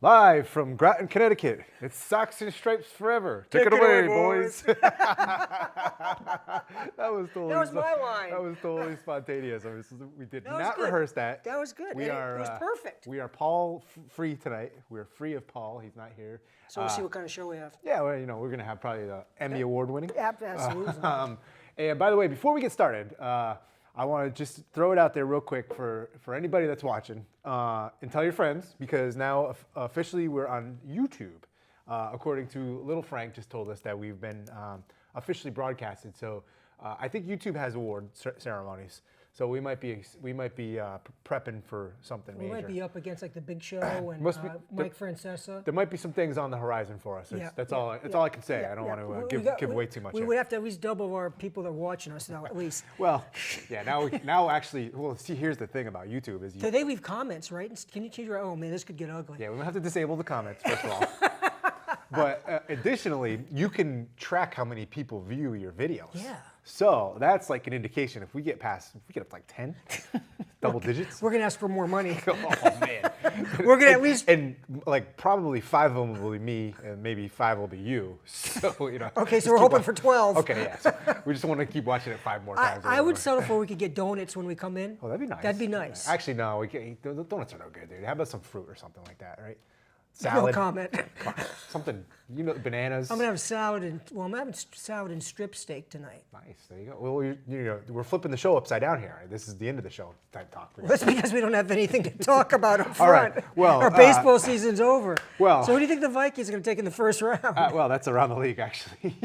Live from Groton, Connecticut. It's Socks and Stripes Forever. Take it away, boys. That was my line. That was totally spontaneous. We did That was not good. rehearse that. That was good. We It are, was perfect. We are Paul free tonight. We're free of Paul. He's not here. So we'll see what kind of show we have. Yeah, well, we're going to have probably the Emmy Award winning. Absolutely. And by the way, before we get started, I want to just throw it out there real quick for anybody that's watching and tell your friends, because now officially we're on YouTube. According to Little Frank just told us that we've been officially broadcasted. So I think YouTube has award ceremonies. So we might be prepping for something major. We might be up against like the Big Show and Mike Francesa. There might be some things on the horizon for us. That's all I can say. I don't want to give away too much. We would have to at least double our people that are watching us now, at least. Well, yeah. Now actually, well, see, here's the thing about YouTube is So they leave comments, right? Can you change your? Oh man, this could get ugly. Yeah, we have to disable the comments first of all. But additionally, you can track how many people view your videos. Yeah. So that's like an indication. If we get up to like 10, double digits. We're gonna ask for more money. Oh man. We're gonna at least and like probably 5 of them will be me, and maybe 5 will be you. So Okay, so we're hoping for 12. Okay, yeah. So we just want to keep watching it 5 more times. I would settle for we could get donuts when we come in. Oh, that'd be nice. That'd be nice. Actually, no, we can't. Donuts are no good, dude. How about some fruit or something like that, right? No Salad. comment. Something, bananas. I'm gonna have salad I'm having salad and strip steak tonight. Nice, there you go. Well, we're flipping the show upside down here. This is the end of the show type talk. Well, that's because we don't have anything to talk about up front. All right. Well, our baseball season's over. Well, so who do you think the Vikings are gonna take in the first round? Well, that's around the league actually.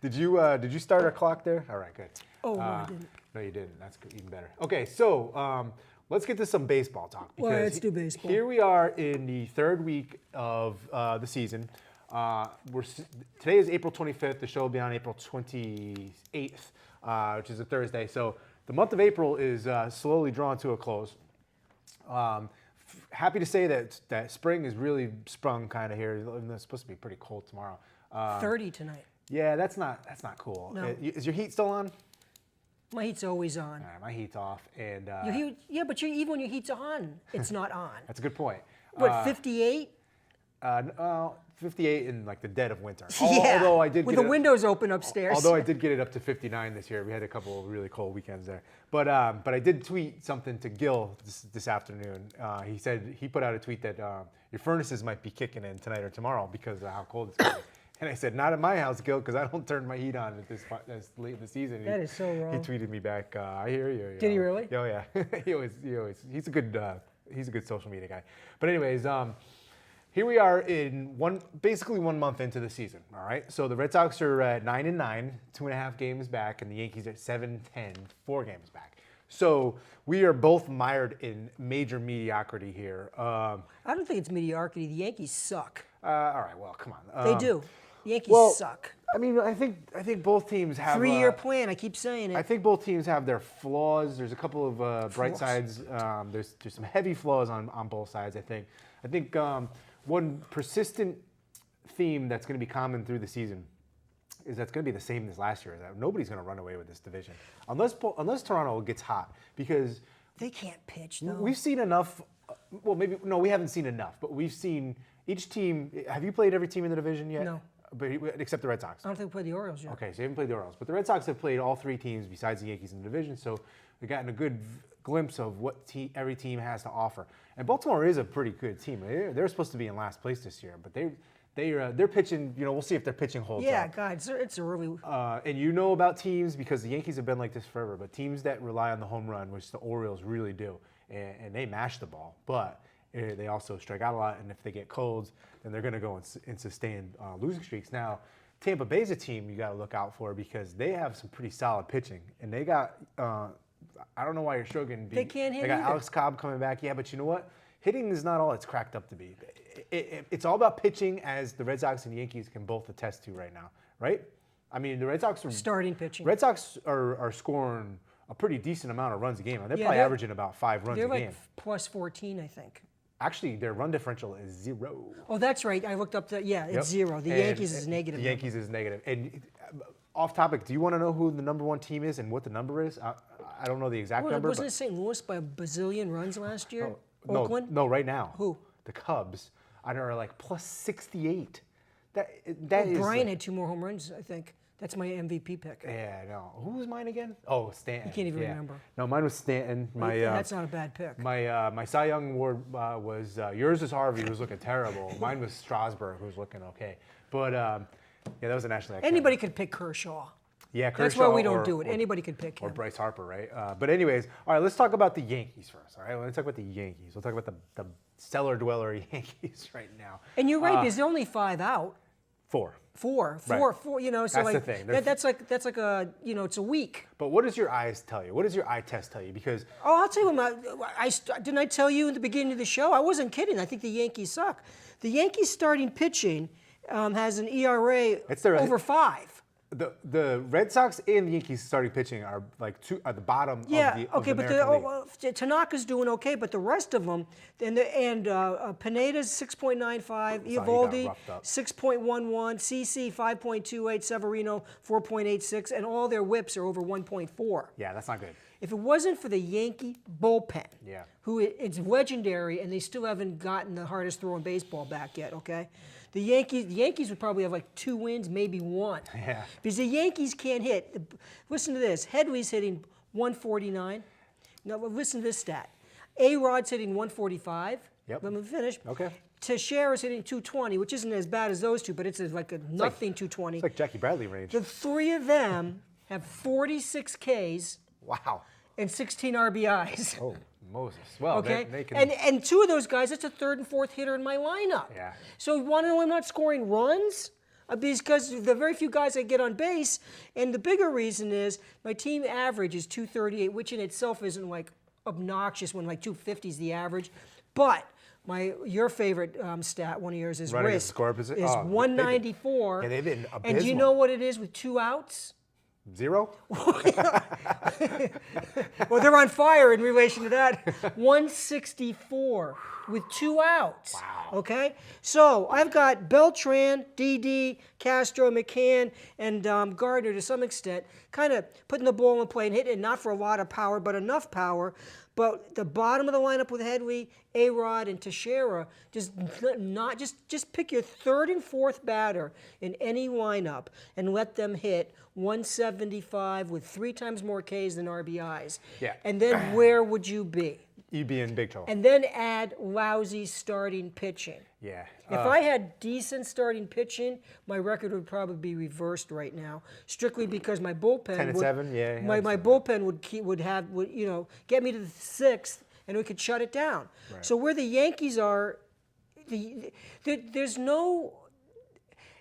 Did you start our clock there? All right, good. Oh no, I didn't. No, you didn't. That's good, even better. Okay, so. Let's get to some baseball talk. Well, let's do baseball. Here we are in the 3rd week of the season. Today is April 25th. The show will be on April 28th, which is a Thursday. So the month of April is slowly drawing to a close. Happy to say that spring is really sprung kind of here. It's supposed to be pretty cold tomorrow. 30 tonight. Yeah, that's not cool. No. Is your heat still on? My heat's always on. All right, my heat's off, and but even when your heat's on, it's not on. That's a good point. What, 58? 58 in like the dead of winter. Yeah. Although I did with get the windows open upstairs. Although I did get it up to 59 this year. We had a couple of really cold weekends there. But I did tweet something to Gil this afternoon. He said he put out a tweet that your furnaces might be kicking in tonight or tomorrow because of how cold it's going to be. And I said, not at my house, Gil, because I don't turn my heat on at this late in the season. That is so wrong. He tweeted me back, I hear you. Did he really? Oh, yeah. He's a good social media guy. But anyways, here we are basically 1 month into the season, all right? So the Red Sox are at 9-9, 2.5 games back, and the Yankees at 7-10, 4 games back. So we are both mired in major mediocrity here. I don't think it's mediocrity. The Yankees suck. All right, well, come on. They do. The Yankees suck. I mean, I think both teams have 3-year plan. I keep saying it. I think both teams have their flaws. There's a couple of bright sides. There's some heavy flaws on both sides. I think one persistent theme that's going to be common through the season is that's going to be the same as last year. That nobody's going to run away with this division unless Toronto gets hot, because they can't pitch though. We've seen enough. Well, maybe no, we haven't seen enough, but we've seen each team. Have you played every team in the division yet? No. But except the Red Sox. I don't think we played the Orioles yet. Okay, so you haven't played the Orioles. But the Red Sox have played all 3 teams besides the Yankees in the division, so they've gotten a good glimpse of what every team has to offer. And Baltimore is a pretty good team. They're supposed to be in last place this year, but they're pitching. We'll see if their pitching holds up. Yeah, God, it's early. And about teams, because the Yankees have been like this forever, but teams that rely on the home run, which the Orioles really do, and they mash the ball, but they also strike out a lot, and if they get colds, then they're going to go and sustain losing streaks. Now, Tampa Bay's a team you got to look out for because they have some pretty solid pitching, and they got I don't know why you're struggling. They can't hit They got either. Alex Cobb coming back, yeah, but you know what? Hitting is not all it's cracked up to be. It's all about pitching, as the Red Sox and Yankees can both attest to right now, right? I mean, the Red Sox are starting pitching. Red Sox are scoring a pretty decent amount of runs a game. They're probably averaging about 5 runs a game. They're like plus 14, I think. Actually, their run differential is 0. Oh, that's right. I looked up it's 0. The Yankees is negative. The Yankees is negative. And off topic, do you want to know who the number 1 team is and what the number is? I don't know the exact number. Wasn't it St. Louis by a bazillion runs last year? No, Oakland? no, right now. Who? The Cubs are like plus 68. That is. Brian had 2 more home runs, I think. That's my MVP pick. Yeah, no. Who was mine again? Oh, Stanton. You can't even remember. No, mine was Stanton. That's not a bad pick. My Cy Young award was yours was Harvey, who was looking terrible. Mine was Strasburg, who was looking okay. But yeah, that was a national. Anybody could pick Kershaw. Yeah, Kershaw. That's why we don't do it. Anybody could pick him. Or Bryce Harper, right? But anyways, all right, let's talk about the Yankees first. All right, let's talk about the Yankees. We'll talk about the cellar dweller Yankees right now. And you're right. There's only 5 out. 4. Four. You know, so That's like the thing. that's like a it's a week. But what does your eyes tell you? What does your eye test tell you? Because I'll tell you what. Didn't I tell you in the beginning of the show? I wasn't kidding. I think the Yankees suck. The Yankees starting pitching has an ERA over 5. The Red Sox and the Yankees starting pitching are like at the bottom of the American League. Tanaka's doing okay, but the rest of them, Pineda's 6.95, Eovaldi 6.11, CC 5.28, Severino 4.86, and all their whips are over 1.4. Yeah, that's not good. If it wasn't for the Yankee bullpen, yeah, who it's legendary, and they still haven't gotten the hardest throwing baseball back yet, okay? The Yankees would probably have like 2 wins, maybe 1. Yeah. Because the Yankees can't hit. Listen to this. Headley's hitting 149. Now, listen to this stat. A-Rod's hitting 145. Yep. Let me finish. Okay. Teixeira's hitting 220, which isn't as bad as those two, but it's like a nothing 220. It's like Jackie Bradley range. The 3 of them have 46 Ks. Wow. And 16 RBIs. Oh, Moses. Well, okay. they can. And 2 of those guys, it's a 3rd and 4th hitter in my lineup. Yeah. So you want to know I'm not scoring runs? Because the very few guys that get on base, and the bigger reason is my team average is 238, which in itself isn't like obnoxious when like 250 is the average. But your favorite stat, one of yours is Running risk, score is 194. Yeah, they've been abysmal. And do you know what it is with 2 outs? 0? Well, they're on fire in relation to that. 164 with 2 outs. Wow. Okay? So I've got Beltran, Didi, Castro, McCann, and Gardner to some extent, kind of putting the ball in play and hitting it, not for a lot of power, but enough power. But the bottom of the lineup with Headley, A-Rod, and Teixeira, just pick your 3rd and 4th batter in any lineup and let them hit 175 with 3 times more Ks than RBIs. Yeah. And then where would you be? You'd be in big trouble. And then add lousy starting pitching. Yeah. If I had decent starting pitching, my record would probably be reversed right now. Strictly because my bullpen 10-7, yeah. My bullpen would get me to the 6th, and we could shut it down. Right. So where the Yankees are, there's no.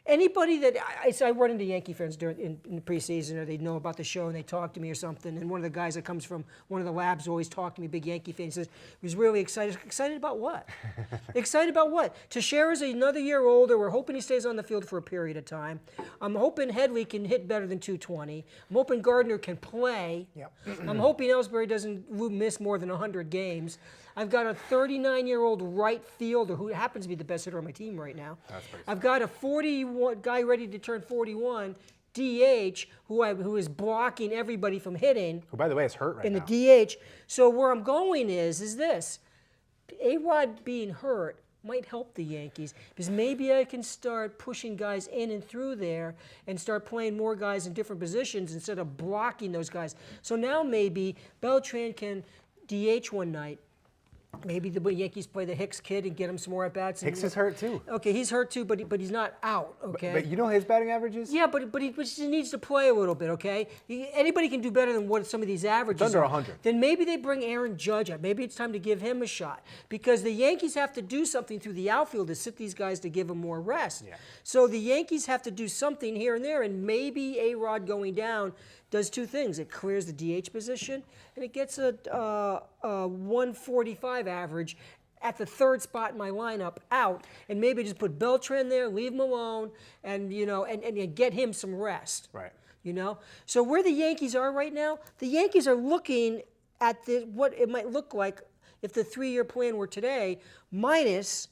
Anybody that I run into Yankee fans in the preseason, or they know about the show and they talk to me or something, and one of the guys that comes from one of the labs always talk to me, big Yankee fan, says he was really excited. Excited about what? Excited about what? Teixeira's another year older. We're hoping he stays on the field for a period of time. I'm hoping Headley can hit better than 220. I'm hoping Gardner can play. Yep. I'm hoping Ellsbury doesn't miss more than 100 games. I've got a 39-year-old right fielder who happens to be the best hitter on my team right now. That's pretty I've got a 41 guy ready to turn 41, DH, who is blocking everybody from hitting. Who, by the way, is hurt right now. In the DH. So where I'm going is this. A-Rod being hurt might help the Yankees, because maybe I can start pushing guys in and through there and start playing more guys in different positions instead of blocking those guys. So now maybe Beltran can DH one night. Maybe the Yankees play the Hicks kid and get him some more at-bats. Hicks is hurt too. Okay, he's hurt too, but he's not out, okay? But you know his batting average is? Yeah, but he just needs to play a little bit, okay? Anybody can do better than what some of these averages It's under are. 100. Then maybe they bring Aaron Judge up. Maybe it's time to give him a shot, because the Yankees have to do something through the outfield to sit these guys to give them more rest. Yeah. So the Yankees have to do something here and there, and maybe A-Rod going down does 2 things. It clears the DH position, and it gets a 145 average at the 3rd spot in my lineup out, and maybe just put Beltran there, leave him alone, and and get him some rest. Right. So where the Yankees are right now, the Yankees are looking at what it might look like if the 3-year plan were today, minus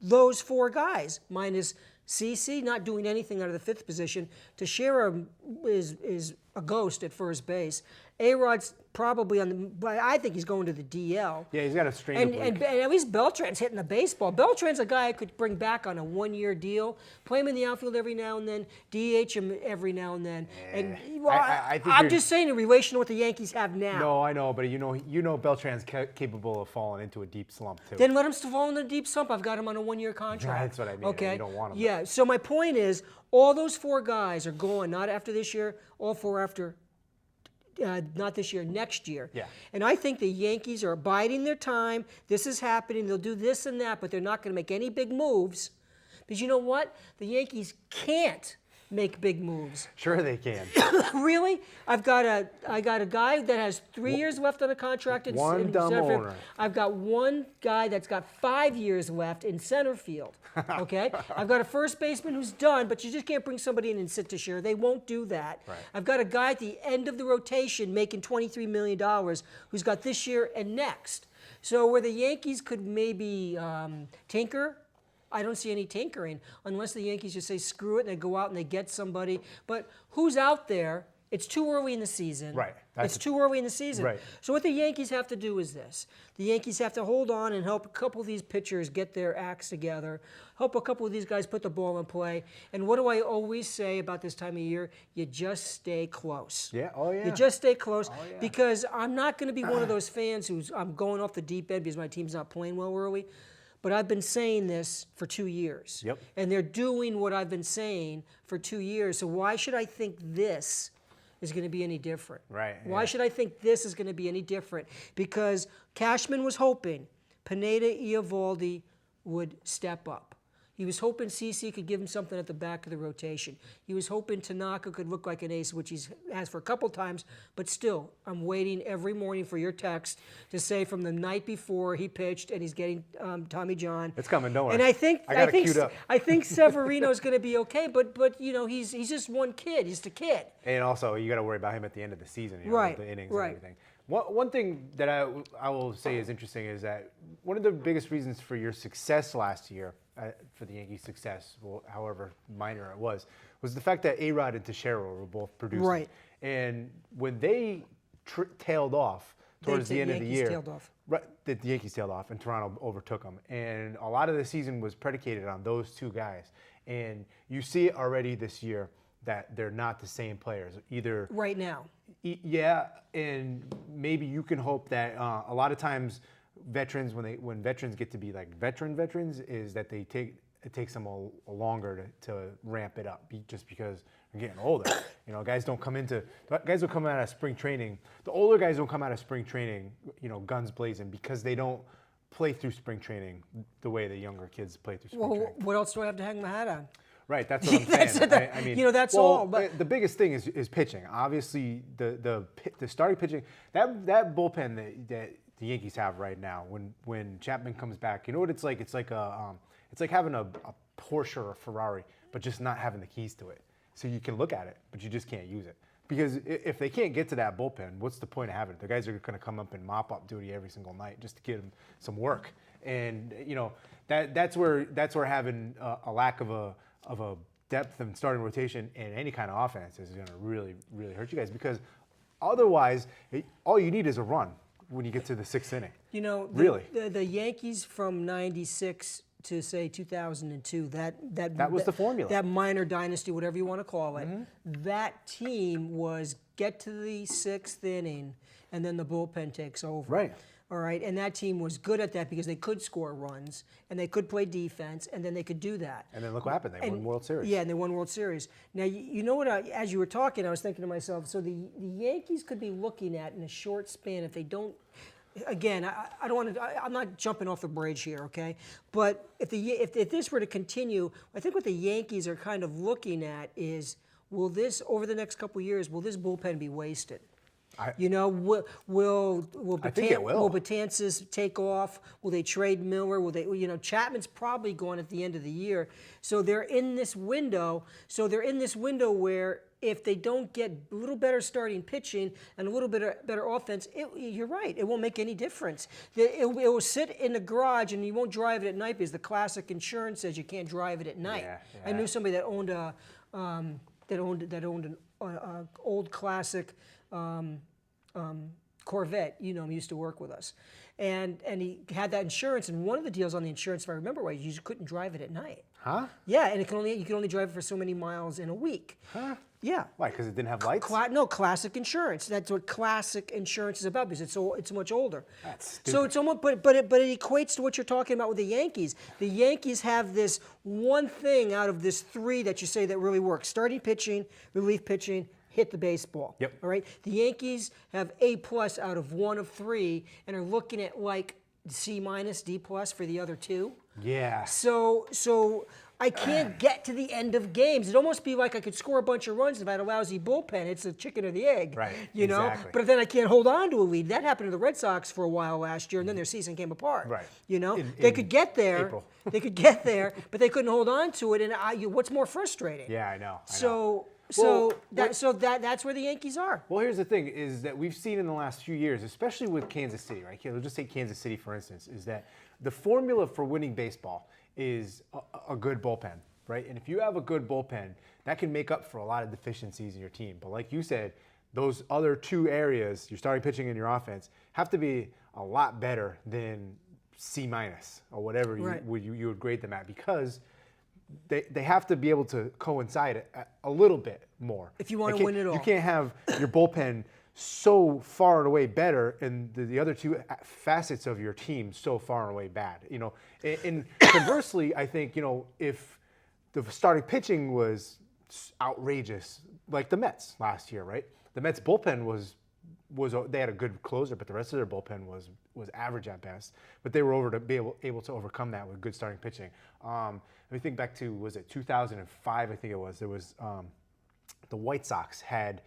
those 4 guys, minus CC not doing anything out of the 5th position. Teixeira is a ghost at first base. A-Rod's probably on the, but I think he's going to the DL. Yeah, he's got a strain And at least Beltran's hitting the baseball. Beltran's a guy I could bring back on a 1-year deal, play him in the outfield every now and then, DH him every now and then. And well, I think I'm just saying in relation to what the Yankees have now. No, I know, but you know Beltran's capable of falling into a deep slump too. Then let him fall in the deep slump. I've got him on a 1-year contract. That's what I mean. Okay. You don't want him. Yeah. So my point is, all those 4 guys are going not after this year. All 4 after. Not this year, next year. Yeah. And I think the Yankees are biding their time. This is happening. They'll do this and that, but they're not going to make any big moves. Because you know what? The Yankees can't make big moves. Sure they can. Really? I got a guy that has 3 years left on a contract in One in dumb center field. owner. I've got one guy that's got 5 years left in center field. Okay? I've got a first baseman who's done, but you just can't bring somebody in and sit to share. They won't do that. Right. I've got a guy at the end of the rotation making $23 million who's got this year and next. So where the Yankees could maybe tinker, I don't see any tinkering unless the Yankees just say screw it and they go out and they get somebody. But who's out there? It's too early in the season. Right. It's too early in the season. Right. So what the Yankees have to do is this. The Yankees have to hold on and help a couple of these pitchers get their acts together, help a couple of these guys put the ball in play. And what do I always say about this time of year? You just stay close. Yeah. Oh yeah. You just stay close yeah. because I'm not going to be one of those fans I'm going off the deep end because my team's not playing well early. But I've been saying this for 2 years. Yep. And they're doing what I've been saying for 2 years. So why should I think this is going to be any different? Right, Why yeah. should I think this is going to be any different? Because Cashman was hoping Pineda Eovaldi would step up. He was hoping CC could give him something at the back of the rotation. He was hoping Tanaka could look like an ace, which he has for a couple times. But still, I'm waiting every morning for your text to say from the night before he pitched and he's getting Tommy John. It's coming, don't worry. And I think queued up. I think Severino's going to be okay. But you know he's just one kid. He's the kid. And also, you got to worry about him at the end of the season, you know, Right, with the innings right. and everything. One thing that I will say is interesting is that one of the biggest reasons for your success last year, for the Yankees' success, well, however minor it was the fact that A-Rod and Teixeira were both producing. Right. And when they tailed off towards the end of the year, tailed off. Right, the Yankees tailed off and Toronto overtook them. And a lot of the season was predicated on those 2 guys. And you see it already this year that they're not the same players. Either Right now. yeah, and maybe you can hope that a lot of times veterans, when veterans get to be like veterans, is that it takes them a longer to ramp it up, just because they're getting older. You know, guys don't come out of spring training. The older guys don't come out of spring training, you know, guns blazing, because they don't play through spring training the way the younger kids play through spring training. What else do I have to hang my hat on? Right, that's what I'm saying. I mean, you know, that's well, all. But the biggest thing is pitching. Obviously, the starting pitching, that bullpen that the Yankees have right now, when Chapman comes back, you know what it's like? It's like having a Porsche or a Ferrari, but just not having the keys to it. So you can look at it, but you just can't use it. Because if they can't get to that bullpen, what's the point of having it? The guys are going to come up and mop up duty every single night just to give them some work. And you know that's where having a lack of a depth and starting rotation in any kind of offense is going to really, really hurt you guys, because otherwise all you need is a run when you get to the 6th inning. you know, Really? the Yankees from '96 to say 2002, that was the formula. That minor dynasty, whatever you want to call it, that team was get to the 6th inning and then the bullpen takes over. Right. All right, and that team was good at that because they could score runs and they could play defense and then they could do that. And then look what happened. They won World Series. Yeah, and they won World Series. Now, you know what, as you were talking, I was thinking to myself, so the Yankees could be looking at in a short span, if they don't, again, I don't want to, I'm not jumping off the bridge here, okay? But if this were to continue, I think what the Yankees are kind of looking at is, will this, over the next couple of years, will this bullpen be wasted? You know, will Betances take off? Will they trade Miller? Will they? You know, Chapman's probably gone at the end of the year, so they're in this window. Where if they don't get a little better starting pitching and a little bit better offense, you're right. It won't make any difference. It will sit in the garage and you won't drive it at night, because the classic insurance says you can't drive it at night. Yeah. I knew somebody that owned a. That owned an old classic Corvette. You know him, he used to work with us. And he had that insurance, and one of the deals on the insurance, if I remember right, you just couldn't drive it at night. Huh? Yeah, and you can only drive it for so many miles in a week. Huh? Yeah. Why? Because it didn't have lights? No, classic insurance. That's what classic insurance is about because it's much older. That's stupid. So it's almost, but it equates to what you're talking about with the Yankees. The Yankees have this one thing out of this three that you say that really works: starting pitching, relief pitching, hit the baseball. Yep. All right. The Yankees have A+ out of one of three and are looking at like C-, D+ for the other two. Yeah. So I can't get to the end of games. It'd almost be like I could score a bunch of runs if I had a lousy bullpen. It's the chicken or the egg. Right, You know? exactly. But then I can't hold on to a lead. That happened to the Red Sox for a while last year, and then their season came apart. Right. You know? In They could get there. April. They could get there, but they couldn't hold on to it. And what's more frustrating? Yeah, I know. That's where the Yankees are. Well, here's the thing: is that we've seen in the last few years, especially with Kansas City, right? Here, let's just take Kansas City for instance. Is that the formula for winning baseball is a good bullpen, right? And if you have a good bullpen, that can make up for a lot of deficiencies in your team. But like you said, those other two areas, your starting pitching and your offense, have to be a lot better than C- or whatever Right. you would grade them at, because they have to be able to coincide a little bit more. If you want to win it all. You can't have your bullpen so far and away better and the other two facets of your team so far and away bad. You know, and conversely, I think, you know, if the starting pitching was outrageous, like the Mets last year, right? The Mets bullpen was they had a good closer, but the rest of their bullpen was average at best. But they were able to overcome that with good starting pitching. Let me think back to, was it 2005? I think it was. There was the White Sox had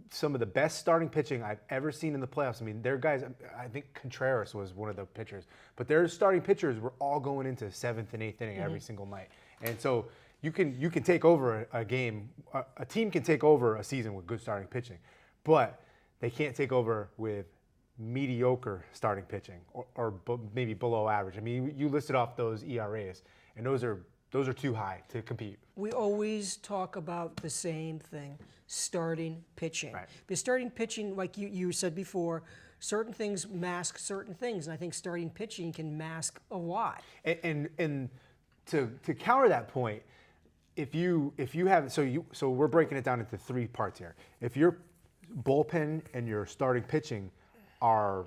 some of the best starting pitching I've ever seen in the playoffs. I mean, their guys, I think Contreras was one of the pitchers, but their starting pitchers were all going into the 7th and 8th inning every single night. And so you can take over a game. A team can take over a season with good starting pitching, but they can't take over with mediocre starting pitching or maybe below average. I mean, you listed off those ERAs, and those are too high to compete. We always talk about the same thing: starting pitching. Right. Because starting pitching, like you said before, certain things mask certain things, and I think starting pitching can mask a lot. And to counter that point, if you have so we're breaking it down into three parts here. If your bullpen and your starting pitching are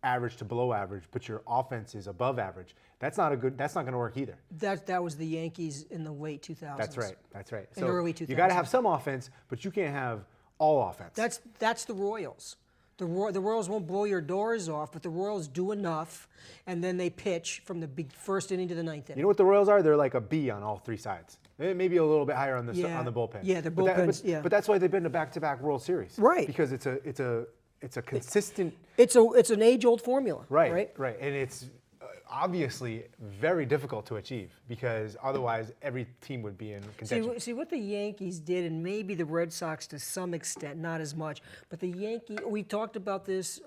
average to below average, but your offense is above average, that's not going to work either. That was the Yankees in the late 2000s. That's right. In the early 2000s. You got to have some offense, but you can't have all offense. That's the Royals. The Royals won't blow your doors off, but the Royals do enough, and then they pitch from the first inning to the ninth inning. You know what the Royals are? They're like a B on all three sides. Maybe a little bit higher on the bullpen. Yeah, their bullpens. But that's why they've been to back-to-back World Series. Right. Because it's a consistent. It's an age-old formula. Right. And it's obviously very difficult to achieve, because otherwise every team would be in contention. See what the Yankees did, and maybe the Red Sox to some extent, not as much, but we talked about this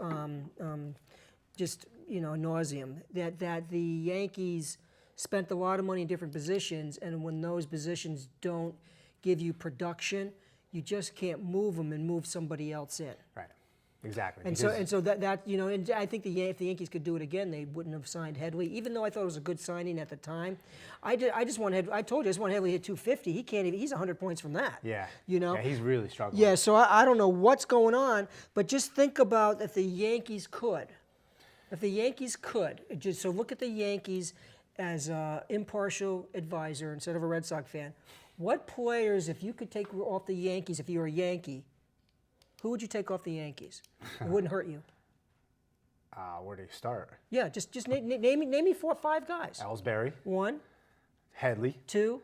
just nauseum, that the Yankees spent a lot of money in different positions, and when those positions don't give you production, you just can't move them and move somebody else in. Right. Exactly. And so that and I think if the Yankees could do it again, they wouldn't have signed Headley, even though I thought it was a good signing at the time. I just want Headley. I told you I just want Headley to hit 250. He can't even. He's 100 points from that. Yeah. Yeah, he's really struggling. Yeah. So I don't know what's going on, but just think about if the Yankees could. If the Yankees could, so look at the Yankees as an impartial advisor instead of a Red Sox fan. What players, if you could take off the Yankees, if you were a Yankee, who would you take off the Yankees? It wouldn't hurt you. Where do you start? Yeah, just name me 4 or 5 guys. Ellsbury. 1. Headley. 2.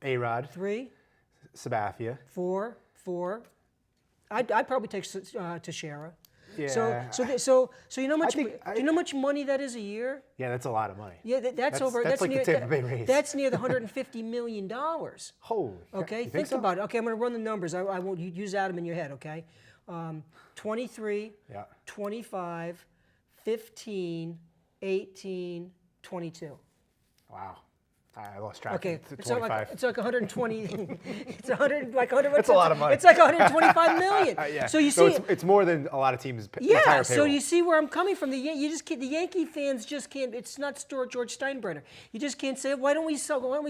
A-Rod. 3. Sabathia. 4. I'd probably take Teixeira. Yeah. So you know do you know how much money that is a year? Yeah, that's a lot of money. Yeah, that's over. That's like near, the Tampa Bay Rays. That's near the $150 million. Holy. Okay, you think so? about it. Okay, I'm going to run the numbers. I won't use Adam in your head. Okay, 23, Yeah. 25, 15, 18, 22. Wow. I lost track. Okay, It's 25. it's like 120. It's 100 like 100. That's a lot of money. It's like 125 million. Yeah. So you see, it's more than a lot of teams. yeah. Entire So payroll. you see where I'm coming from. The Yankee fans just can't. It's not George Steinbrenner. You just can't say, why don't we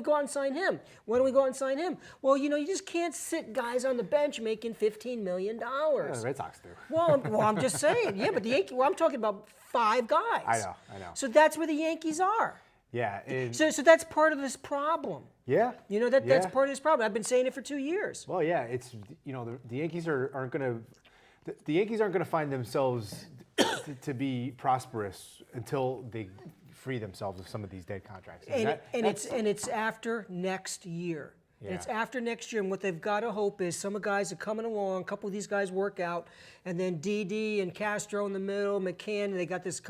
go out and sign him? Why don't we go out and sign him? Well, you just can't sit guys on the bench making $15 million. Yeah, the Red Sox do. Well, I'm just saying. Yeah, but the Yankees. Well, I'm talking about 5 guys. I know. So that's where the Yankees are. Yeah. So that's part of this problem. Yeah. That's part of this problem. I've been saying it for 2 years. Well, yeah. It's the Yankees aren't going to the Yankees aren't going to find themselves to be prosperous until they free themselves of some of these dead contracts. And it's after next year. Yeah. And it's after next year, and what they've got to hope is some of guys are coming along. A couple of these guys work out, and then Didi and Castro in the middle, McCann. And they got this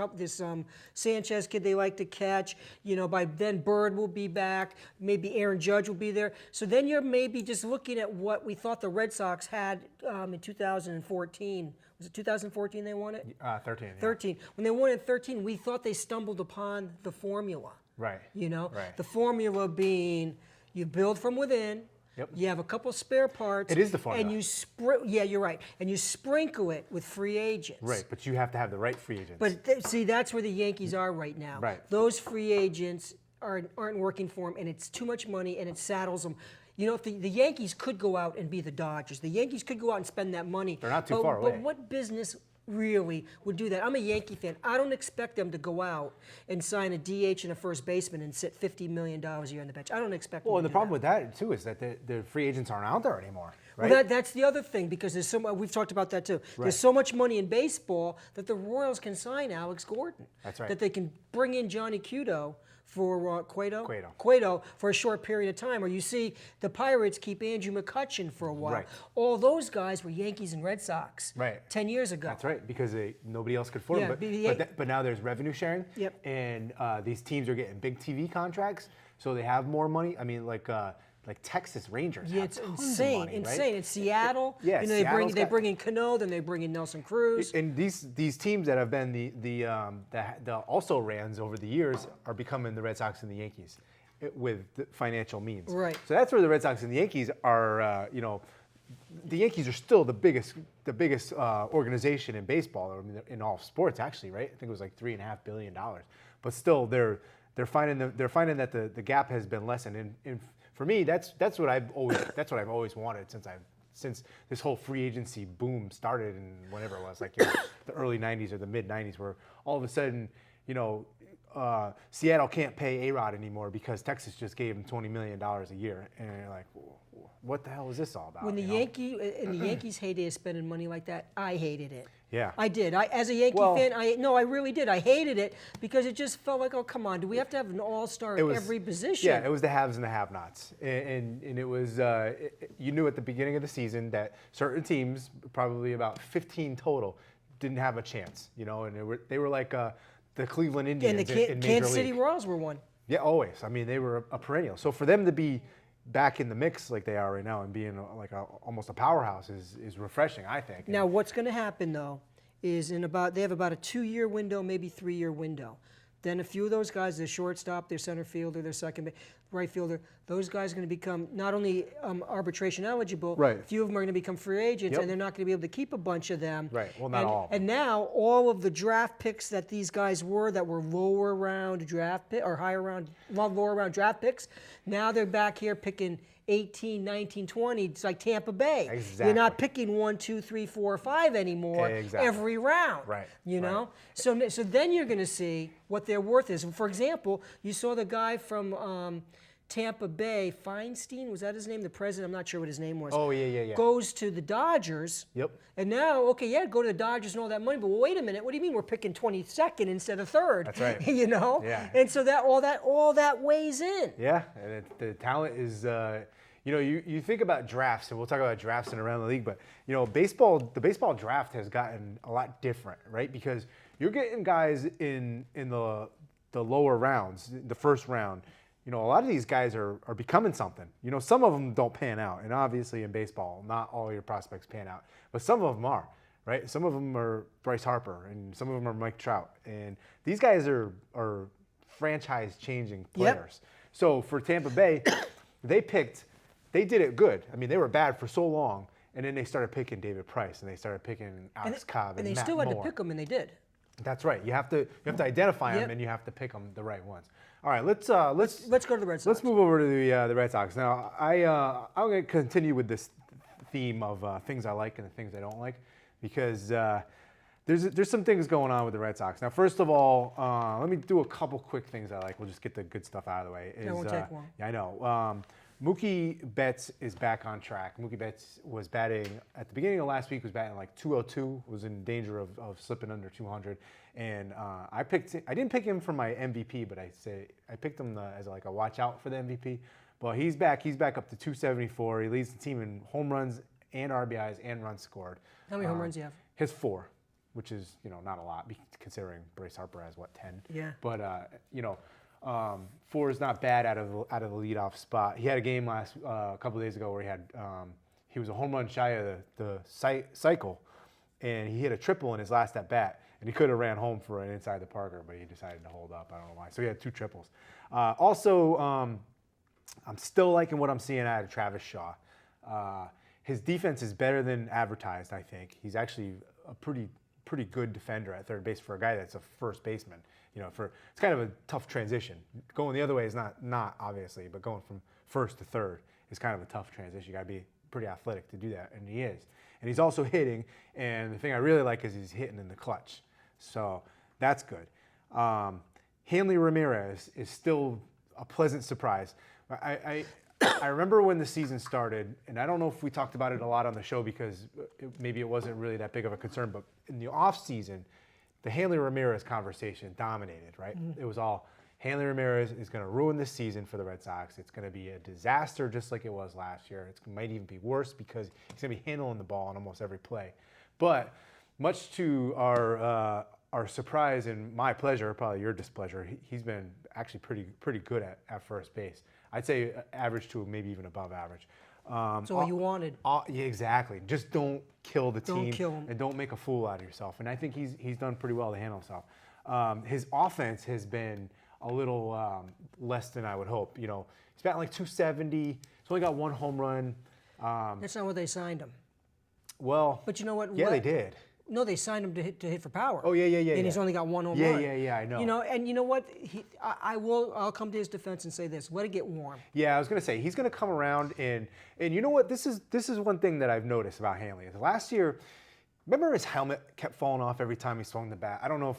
Sanchez kid they like to catch. By then Bird will be back. Maybe Aaron Judge will be there. So then you're maybe just looking at what we thought the Red Sox had in 2014. Was it 2014 they won it? 13. Yeah. 13. When they won it in 13, we thought they stumbled upon the formula. Right. Right. The formula being. You build from within. Yep. You have a couple spare parts. It is the formula. And yeah, you're right. And you sprinkle it with free agents. Right, but you have to have the right free agents. But see, that's where the Yankees are right now. Right. Those free agents aren't working for them, and it's too much money, and it saddles them. If the Yankees could go out and be the Dodgers, the Yankees could go out and spend that money. They're not too far away. But what business really would do that? I'm a Yankee fan. I don't expect them to go out and sign a DH and a first baseman and sit $50 million a year on the bench. I don't expect them Well, to and the do problem that. with that too is that the free agents aren't out there anymore, right? Well, that's the other thing, because there's we've talked about that too. Right. There's so much money in baseball that the Royals can sign Alex Gordon. That's right. That they can bring in Johnny Cueto for Cueto for a short period of time. Or you see the Pirates keep Andrew McCutchen for a while. Right. All those guys were Yankees and Red Sox. Right. 10 years ago. That's right, because nobody else could afford Yeah, them. But now there's revenue sharing. Yep. And these teams are getting big TV contracts, so they have more money. I mean, like Texas Rangers. Yeah, have it's tons insane, of money, insane. Right? In Seattle, Yeah, they bring in Cano, then they bring in Nelson Cruz. And these teams that have been the also rans over the years are becoming the Red Sox and the Yankees with the financial means. Right. So that's where the Red Sox and the Yankees are. The Yankees are still the biggest organization in baseball, I mean, in all sports actually, right? I think it was like $3.5 billion. But still, they're finding that the gap has been lessened. And for me, that's what I've always wanted since this whole free agency boom started in whenever it was, like the early '90s or the mid '90s, where all of a sudden, Seattle can't pay A-Rod anymore because Texas just gave him $20 million a year, and you're like, what the hell is this all about? When the Yankees hated spending money like that, I hated it. Yeah. I did. As a Yankee fan, I really did. I hated it because it just felt like, oh, come on, do we have to have an all-star in every position? Yeah, it was the haves and the have-nots. And it was, you knew at the beginning of the season that certain teams, probably about 15 total, didn't have a chance, and they were like the Cleveland Indians and the in Major Kansas City League. Royals were one. Yeah, always. I mean, they were a perennial. So for them to be back in the mix like they are right now and being almost a powerhouse is refreshing, I think. Now, what's going to happen though is they have about a 2-year window, maybe 3-year window. Then a few of those guys, their shortstop, their center fielder, their right fielder, those guys are going to become not only arbitration eligible, right. A few of them are going to become free agents, Yep. and they're not going to be able to keep a bunch of them. Right. Well, not all of them. And now all of the draft picks that these guys were that were lower round draft pick or lower round draft picks, now they're back here picking 18, 19, 20. It's like Tampa Bay. Exactly. You're not picking 1, 2, 3, 4, 5 anymore every round. Right. You know? So then you're going to see what their worth is. For example, you saw the guy from Tampa Bay, Feinstein, was that his name? The president, I'm not sure what his name was. Oh, yeah. Goes to the Dodgers. Yep. And now, go to the Dodgers and all that money, but wait a minute, what do you mean we're picking 22nd instead of 3rd? That's right. Yeah. And so all that weighs in. Yeah, and the talent is, you think about drafts, and we'll talk about drafts and around the league, but the baseball draft has gotten a lot different, right? Because you're getting guys in the lower rounds, the first round. A lot of these guys are becoming something. Some of them don't pan out, and obviously in baseball, not all your prospects pan out, but some of them are, right? Some of them are Bryce Harper, and some of them are Mike Trout, and these guys are franchise-changing players. So for Tampa Bay, they did it good. I mean, they were bad for so long, and then they started picking David Price, and they started picking Alex Cobb, And they Matt still had to Moore. pick them, and they did. That's right. You have to identify them, Yep. and you have to pick them the right ones. All right, let's Let's go to the Red Sox. let's move over to the Red Sox. Now, I'm going to continue with this theme of things I like and the things I don't like, because there's some things going on with the Red Sox. Now, first of all, let me do a couple quick things I like. We'll just get the good stuff out of the way. That won't take long. Yeah, I know. Mookie Betts is back on track. Mookie Betts was batting at the beginning of last week, was batting like 202, was in danger of slipping under 200. And I didn't pick him for my MVP, but I picked him as like a watch out for the MVP. Well, he's back. He's back up to 274. He leads the team in home runs and RBIs and runs scored. How many home runs do you have? His 4, which is not a lot considering Bryce Harper has 10. Yeah. But 4 is not bad out of the leadoff spot. He had a game a couple of days ago where he was a home run shy of the cycle, and he hit a triple in his last at bat, and he could have ran home for an inside the Parker, but he decided to hold up. I don't know why. So he had 2 triples. Also, I'm still liking what I'm seeing out of Travis Shaw. His defense is better than advertised, I think. He's actually a pretty good defender at third base for a guy that's a first baseman. It's kind of a tough transition. Going the other way is not obviously, but going from first to third is kind of a tough transition. You got to be pretty athletic to do that, and he is. And he's also hitting, and the thing I really like is he's hitting in the clutch. So that's good. Hanley Ramirez is still a pleasant surprise. I remember when the season started, and I don't know if we talked about it a lot on the show because maybe it wasn't really that big of a concern, but in the off season, the Hanley Ramirez conversation dominated, right? Mm-hmm. It was all, Hanley Ramirez is going to ruin this season for the Red Sox. It's going to be a disaster just like it was last year. It might even be worse because he's going to be handling the ball on almost every play. But much to our surprise and my pleasure, probably your displeasure, he's been actually pretty good at first base. I'd say average to maybe even above average. So what you wanted. Yeah, exactly. Just don't kill the team. Don't kill him. And don't make a fool out of yourself. And I think he's done pretty well to handle himself. His offense has been a little less than I would hope. He's batting like 270. He's only got 1 home run. That's not what they signed him. Well, but you know what? Yeah, they did. No, they signed him to hit for power. Oh, yeah. And he's only got 1 home run. Yeah, I know. And you know what? I'll come to his defense and say this: let it get warm. Yeah, I was gonna say he's gonna come around and you know what? This is one thing that I've noticed about Hanley. Last year, remember his helmet kept falling off every time he swung the bat. I don't know if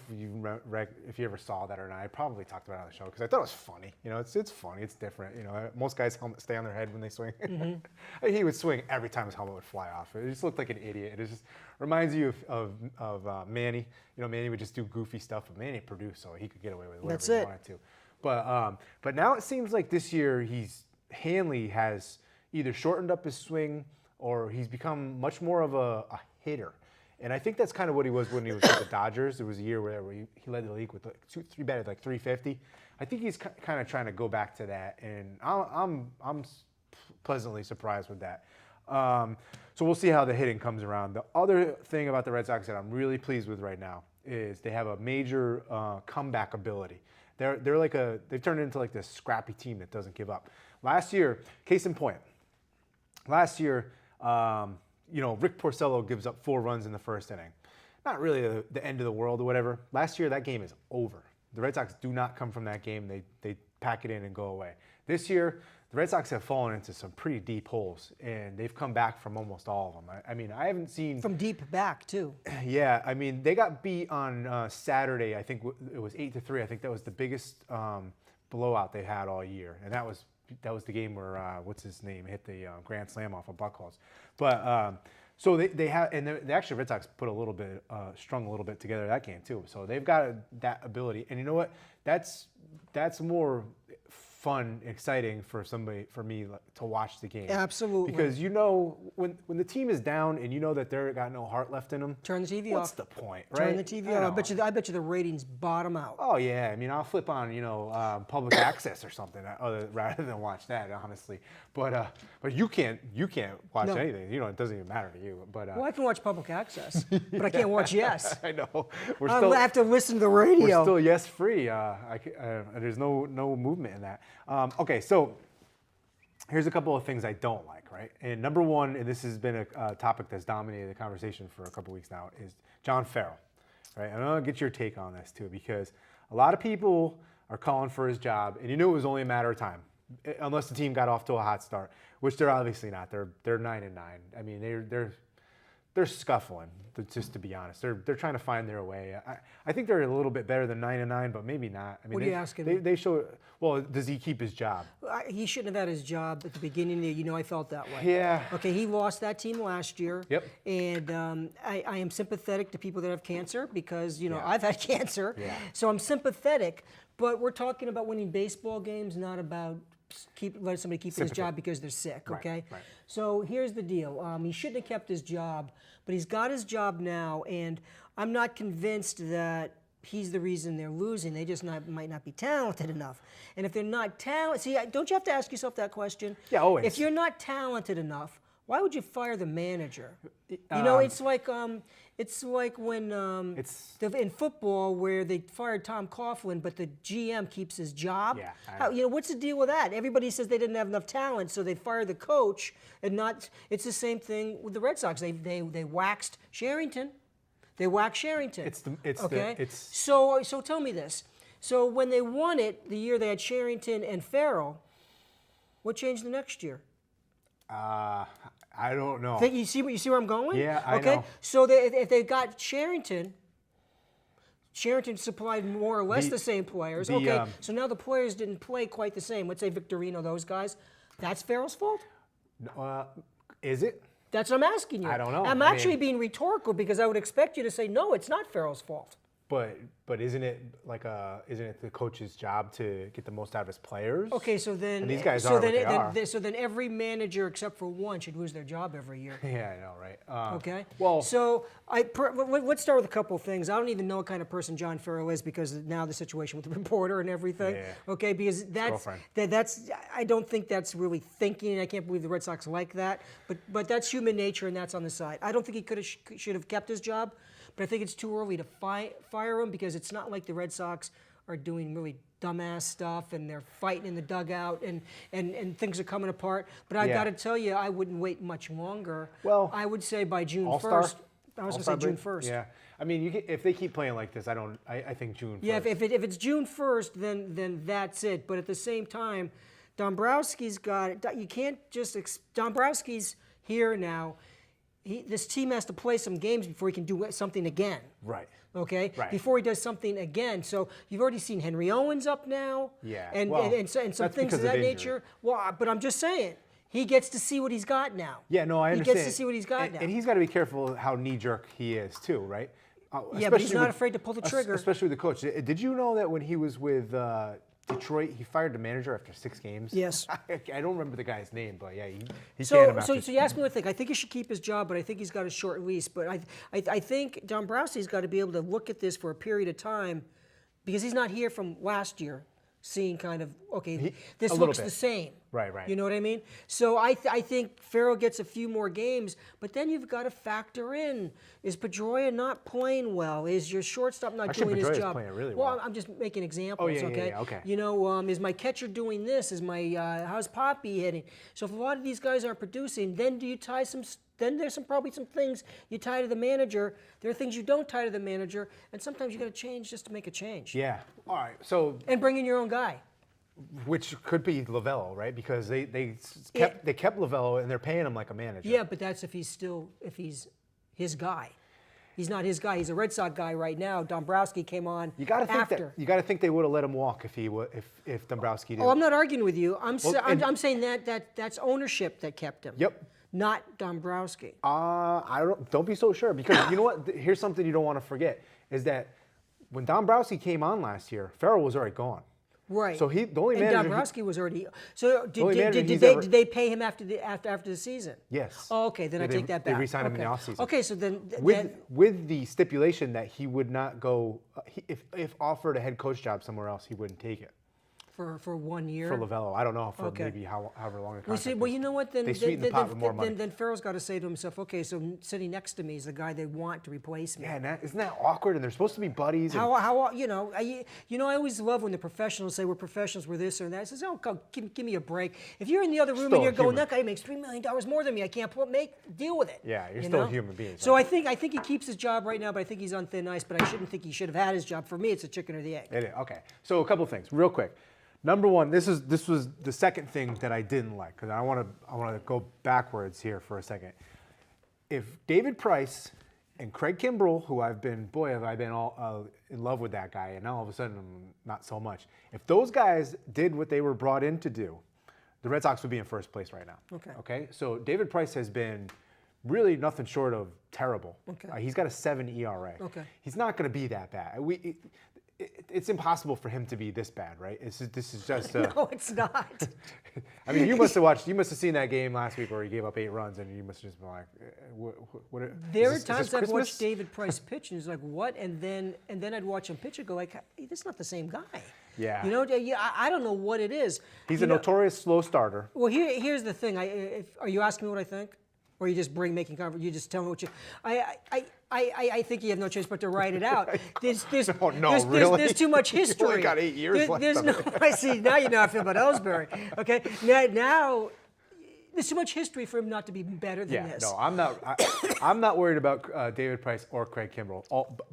you ever saw that or not. I probably talked about it on the show because I thought it was funny. It's funny. It's different. Most guys' helmets stay on their head when they swing. Mm-hmm. He would swing every time his helmet would fly off. It just looked like an idiot. It just reminds you of Manny. Manny would just do goofy stuff, but Manny produced, so he could get away with whatever he wanted to. But now it seems like this year Hanley has either shortened up his swing or he's become much more of a hitter. And I think that's kind of what he was when he was with the Dodgers. There was a year where he led the league with three batted like 350. I think he's kind of trying to go back to that, and I'm pleasantly surprised with that. So we'll see how the hitting comes around. The other thing about the Red Sox that I'm really pleased with right now is they have a major comeback ability. They've turned into like this scrappy team that doesn't give up. Last year, case in point, Rick Porcello gives up 4 runs in the first inning. Not really the end of the world or whatever. Last year, that game is over. The Red Sox do not come from that game. They pack it in and go away. This year, the Red Sox have fallen into some pretty deep holes, and they've come back from almost all of them. I mean, I haven't seen... From deep back, too. Yeah, I mean, they got beat on Saturday. I think it was 8-3. I think that was the biggest blowout they had all year, and that was the game where what's his name hit the grand slam off of Buchholz. But so they have, and they actually Red Sox put strung a little bit together that game too. So they've got that ability, and you know what? That's more fun, exciting for me to watch the game. Absolutely. Because when the team is down and you know that they've got no heart left in them. Turn the TV off. What's the point, right? Turn the TV off. I bet you the ratings bottom out. Oh yeah, I mean I'll flip on public access or something rather than watch that, honestly. But you can't watch anything. It doesn't even matter to you. But well, I can watch public access, but I can't watch Yes. I know. I have to listen to the radio. We're still Yes free. There's no movement in that. Okay, so here's a couple of things I don't like, right? And number one, and this has been a topic that's dominated the conversation for a couple weeks now, is John Farrell, right? And I'm gonna get your take on this too, because a lot of people are calling for his job, and you knew it was only a matter of time, unless the team got off to a hot start, which they're obviously not. They're 9-9. I mean, they're scuffling, just to be honest. They're trying to find their way. I think they're a little bit better than 9-9, but maybe not. I mean, What are you asking? They show. Well, does he keep his job? He shouldn't have had his job at the beginning of the year. You know, I felt that way. Yeah. Okay, he lost that team last year. Yep. And I am sympathetic to people that have cancer because, you know, Yeah. I've had cancer. Yeah. So I'm sympathetic. But we're talking about winning baseball games, not about letting somebody keep his job because they're sick, Right, okay? right. So here's the deal. He shouldn't have kept his job, but he's got his job now, and I'm not convinced that he's the reason they're losing. They just might not be talented enough. And if they're not talented, see, don't you have to ask yourself that question? Yeah, always. If you're not talented enough, why would you fire the manager? You know, it's like when in football where they fired Tom Coughlin, but the GM keeps his job. Yeah, You know, what's the deal with that? Everybody says they didn't have enough talent, so they fired the coach, and not. It's the same thing with the Red Sox. They waxed Sherrington. They waxed Sherrington. So tell me this. So when they won it, the year they had Sherrington and Farrell, what changed the next year? I don't know. You see where I'm going? Yeah, I okay? know. So if they got Sherrington supplied more or less the same players. Okay, so now the players didn't play quite the same. Let's say Victorino, those guys. That's Farrell's fault? Is it? That's what I'm asking you. I don't know. I'm actually being rhetorical because I would expect you to say, no, it's not Farrell's fault. But isn't it the coach's job to get the most out of his players? Okay, so then And these guys are what they are. So then every manager except for one should lose their job every year. Yeah, I know, right? Okay. Well, so let's start with a couple of things. I don't even know what kind of person John Farrell is because now the situation with the reporter and everything. Yeah. Okay, because that's I don't think that's really thinking. I can't believe the Red Sox like that. But that's human nature, and that's on the side. I don't think he should have kept his job. But I think it's too early to fire him because it's not like the Red Sox are doing really dumbass stuff and they're fighting in the dugout and things are coming apart. But I got to tell you, I wouldn't wait much longer. Well, I would say by June 1st. I was going to say June 1st. Yeah. I mean, if they keep playing like this, I think June 1st. Yeah, if it's June 1st, then that's it. But at the same time, Dombrowski's got it. You can't just Dombrowski's here now. This team has to play some games before he can do something again. Right. Okay? Right. Before he does something again. So you've already seen Henry Owens up now. Yeah. And some things of that nature. Well, but I'm just saying, he gets to see what he's got now. Yeah, no, I understand. He gets to see what he's got now. And he's got to be careful how knee-jerk he is too, right? Yeah, but he's not afraid to pull the trigger. Especially with the coach. Did you know that when he was with Detroit, he fired the manager after 6 games? Yes. I don't remember the guy's name, but yeah, he so, canned him after. So you asked me what I think. I think he should keep his job, but I think he's got a short lease. But I think Dombrowski's got to be able to look at this for a period of time because he's not here from last year, seeing kind of, this looks the same. Right, right. You know what I mean? So I think Farrell gets a few more games, but then you've got to factor in, is Pedroia not playing well? Is your shortstop not doing his job? Playing really well. Well, I'm just making examples, okay? Yeah, okay. You know, is my catcher doing this? Is my, how's Poppy hitting? So if a lot of these guys aren't producing, then do you tie some, then there's probably some things you tie to the manager. There are things you don't tie to the manager, and sometimes you got to change just to make a change. Yeah. All right. So. And bring in your own guy. Which could be Lovello, right? Because they kept Lovello and they're paying him like a manager. Yeah, but that's if he's his guy. He's not his guy. He's a Red Sox guy right now. Dombrowski came on after. You got to think they would have let him walk if Dombrowski did. Oh, I'm not arguing with you. I'm saying that's ownership that kept him. Yep. Not Dombrowski. Don't be so sure because you know what? Here's something you don't want to forget is that when Dombrowski came on last year, Farrell was already gone. Right. So the only manager. And Dombrowski was already. So did they pay him after the season? Yes. Oh, okay. Then I take that back. They re-signed him in the offseason. Okay, so then with the stipulation that he would not go if offered a head coach job somewhere else, he wouldn't take it. for 1 year. For Lavello, I don't know for Okay. maybe however long the We contract say, well, is. you know what? Then They sweeten the pot with more money. Then Farrell's got to say to himself, okay, so sitting next to me is the guy they want to replace me. Yeah, and isn't that awkward? And they're supposed to be buddies. And How I always love when the professionals say we're professionals, we're this or that. I says, oh, give me a break. If you're in the other room Still and you're going, human. that guy makes $3 million more than me, I can't deal with it. Yeah, you're you still know? a human being. So I think he keeps his job right now, but I think he's on thin ice. But I shouldn't think he should have had his job. For me, it's a chicken or the egg. It is. Okay. So a couple things, real quick. Number one, this was the second thing that I didn't like, because I want to go backwards here for a second. If David Price and Craig Kimbrell, who have I been all in love with that guy, and now all of a sudden I'm not so much. If those guys did what they were brought in to do, the Red Sox would be in first place right now. Okay. Okay. So David Price has been really nothing short of terrible. Okay. He's got a 7 ERA. Okay. He's not going to be that bad. It's impossible for him to be this bad, right? This is just. No, it's not. I mean, you must have seen that game last week where he gave up 8 runs, and you must have just been like, "What?" There are times I've watched David Price pitch, and he's like, "What?" And then I'd watch him pitch and go, "Like, hey, this is not the same guy." Yeah. You know, I don't know what it is. He's a notorious slow starter. Well, here's the thing. Are you asking me what I think, or you just making conversation? You just tell me what you. I think you have no choice but to write it out. There's really? There's too much history. You only got 8 years left. There's no. I see. Now you know how I feel about Ellsbury. Okay. Now. There's too much history for him not to be better than this. No, I'm not. I'm not worried about David Price or Craig Kimbrell.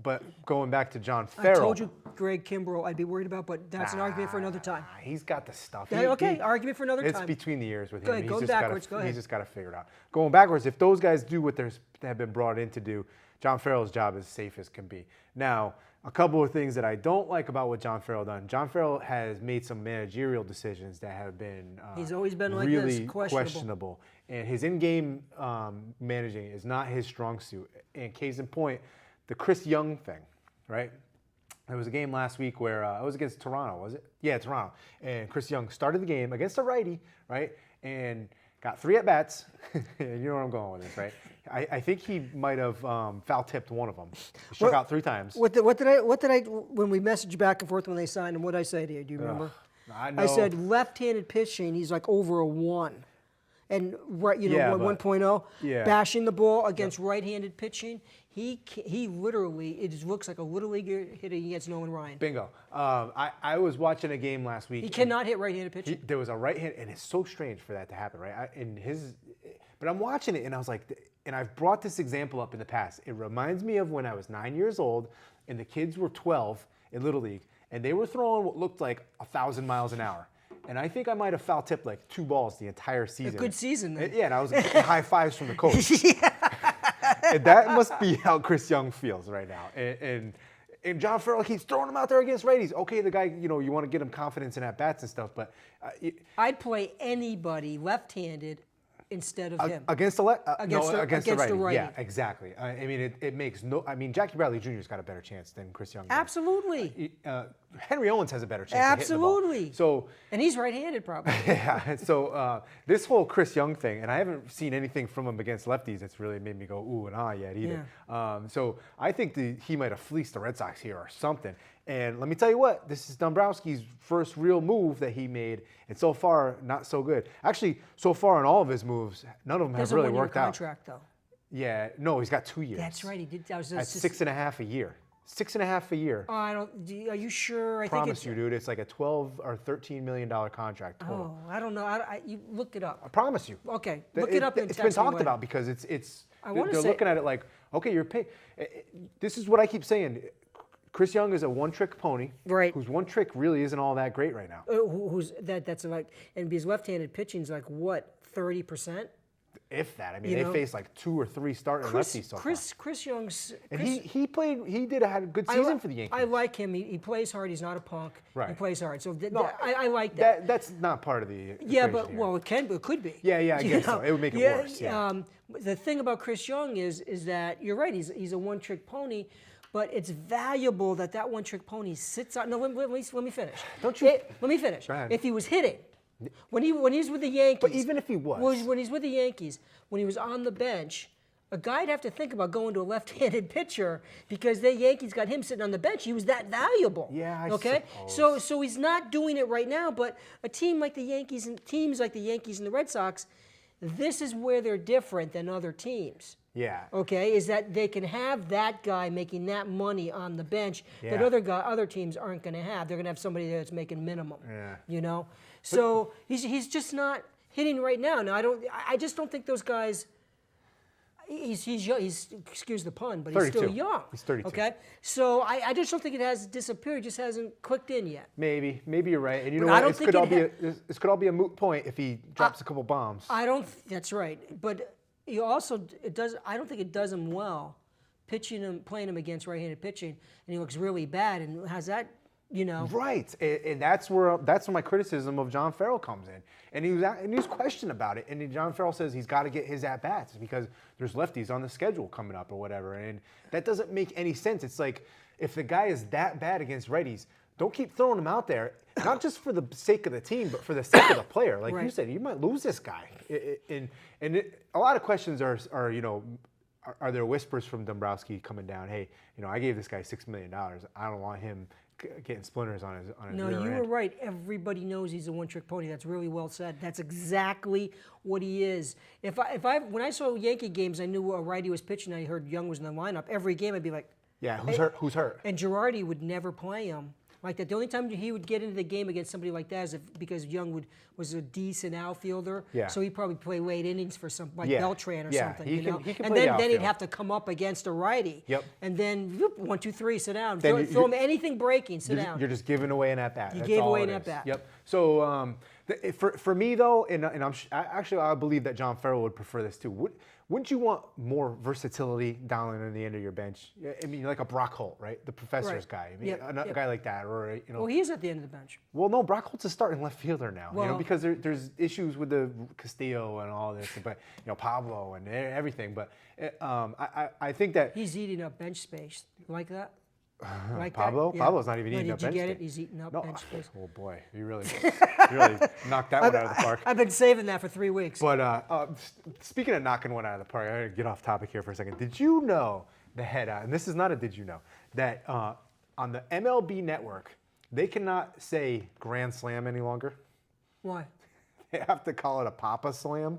But going back to John Farrell, I told you, Greg Kimbrell, I'd be worried about, but that's an argument for another time. He's got the stuff. Argument for another It's time. between the ears with him. Go ahead, go backwards. Go ahead. He's just got to figure it out. Going backwards, if those guys do what they have been brought in to do, John Farrell's job is safe as can be. Now, a couple of things that I don't like about what John Farrell done. John Farrell has made some managerial decisions that have been He's always been like really this, questionable. And his in-game managing is not his strong suit. And case in point, the Chris Young thing, right? There was a game last week where it was against Toronto, was it? Yeah, Toronto. And Chris Young started the game against a righty, right? And got 3 at-bats. You know where I'm going with this, right? I think he might have foul-tipped one of them. He struck out 3 times. What did I when we messaged back and forth when they signed him, what did I say to you? Do you remember? I said left-handed pitching, he's like over a 1. And right, 1.0, bashing the ball against right-handed pitching. He literally, it just looks like a little leaguer hitting against Nolan Ryan. Bingo. I was watching a game last week. He cannot hit right-handed pitching. There was a right hand, and it's so strange for that to happen, right? But I'm watching it, and I was like, and I've brought this example up in the past. It reminds me of when I was 9 years old, and the kids were 12 in Little League, and they were throwing what looked like 1,000 miles an hour. And I think I might have foul tipped like 2 balls the entire season. A good season, then. Yeah, and I was getting high fives from the coach. And that must be how Chris Young feels right now. And John Farrell keeps throwing him out there against righties. Okay, the guy, you want to get him confidence in at-bats and stuff, but... I'd play anybody left-handed instead of him. Against the righty. righty. Yeah, exactly. I mean, it makes no... I mean, Jackie Bradley Jr.'s got a better chance than Chris Young does. Absolutely. Henry Owens has a better chance Absolutely. of hitting the ball. And he's right-handed, probably. Yeah, so this whole Chris Young thing, and I haven't seen anything from him against lefties that's really made me go ooh and ah yet either. Yeah. So I think he might have fleeced the Red Sox here or something. And let me tell you what, this is Dombrowski's first real move that he made, and so far, not so good. Actually, so far in all of his moves, none of them have really worked out. Contract, though. Yeah, no, he's got 2 years. That's right, he did. That was at 6.5 a year. 6.5 a year. Oh, are you sure? I promise you, dude. It's like a $12 or $13 million contract total. Oh, I don't know. You looked it up. I promise you. Okay, look it up and it's text been me talked about because they're say, looking at it like, okay, you're paying. This is what I keep saying. Chris Young is a one-trick pony, right? Whose one trick really isn't all that great right now. That's like, and his left-handed pitching's like what, 30%? If that, I mean, they faced like 2 or 3 starting lefties so far. Chris Young's, and he had a good season for the Yankees. I like him. He plays hard. He's not a punk. Right. He plays hard. So I like that. That's not part of the yeah, equation but here. well, it could be. Yeah, I guess so. It would make it worse. Yeah. The thing about Chris Young is that you're right. He's a one-trick pony. But it's valuable that one-trick pony sits out. No, let me finish. Don't you? Let me finish. Go ahead. If he was hitting, when he's with the Yankees. But even if he was. When he's with the Yankees, when he was on the bench, a guy'd have to think about going to a left-handed pitcher because the Yankees got him sitting on the bench. He was that valuable. Yeah, I okay. suppose. So he's not doing it right now. But a team like the Yankees and teams like the Yankees and the Red Sox, this is where they're different than other teams. Yeah. Okay, is that they can have that guy making that money on the bench that Yeah. other teams aren't going to have. They're going to have somebody that's making minimum. Yeah. You know, so he's just not hitting right now. Now I just don't think those guys. He's young. He's, excuse the pun, but he's 32. still young. He's 32. Okay, so I just don't think it has disappeared. It just hasn't clicked in yet. Maybe you're right. And you But know I what? don't This think this could all be a moot point if he drops a couple bombs. I don't. That's right. But you also it does. I don't think it does him well, playing him against right-handed pitching, and he looks really bad. And has that, you know? Right, and that's where my criticism of John Farrell comes in. And he was questioned about it. And John Farrell says he's got to get his at bats because there's lefties on the schedule coming up or whatever. And that doesn't make any sense. It's like if the guy is that bad against righties, don't keep throwing him out there. Not just for the sake of the team, but for the sake of the player. Like you said, you might lose this guy. A lot of questions are are there whispers from Dombrowski coming down? Hey, I gave this guy $6 million. I don't want him getting splinters on his No, rear you end. were right. Everybody knows he's a one-trick pony. That's really well said. That's exactly what he is. When I saw Yankee games, I knew a righty was pitching. I heard Young was in the lineup. Every game, I'd be like, Yeah, who's hurt? Who's hurt? and Girardi would never play him like that. The only time he would get into the game against somebody like that is because Young was a decent outfielder. Yeah. So he'd probably play late innings for Yeah. Beltran or Yeah, something. he you can- know? he can And play the then he'd outfield. have to come up against a righty. Yep. And then whoop, 1, 2, 3, sit down. Then Throw him anything breaking, sit You're, down. you're just giving away an at bat. You That's gave all away it an is. at-bat. Yep. So for me though, and I believe that John Farrell would prefer this too. Wouldn't you want more versatility down in the end of your bench? I mean, like a Brock Holt, right? The professor's Right. guy. I mean, Yep, a guy like that, or Well, he is at the end of the bench. Well, no, Brock Holt's a starting left fielder now. Well- Because there's issues with the Castillo and all this, but Pablo and everything. But I think that He's eating up bench space. You like that? Like Pablo? that? Yeah. Pablo's not even No, eating up Did you bench get it? space. He's eating up No. bench space. Oh boy, you really knocked that one out of the park. I've been saving that for 3 weeks. But speaking of knocking one out of the park, I gotta get off topic here for a second. Did you know and this is not a did you know, that on the MLB network, they cannot say Grand Slam any longer? Why? They have to call it a Papa Slam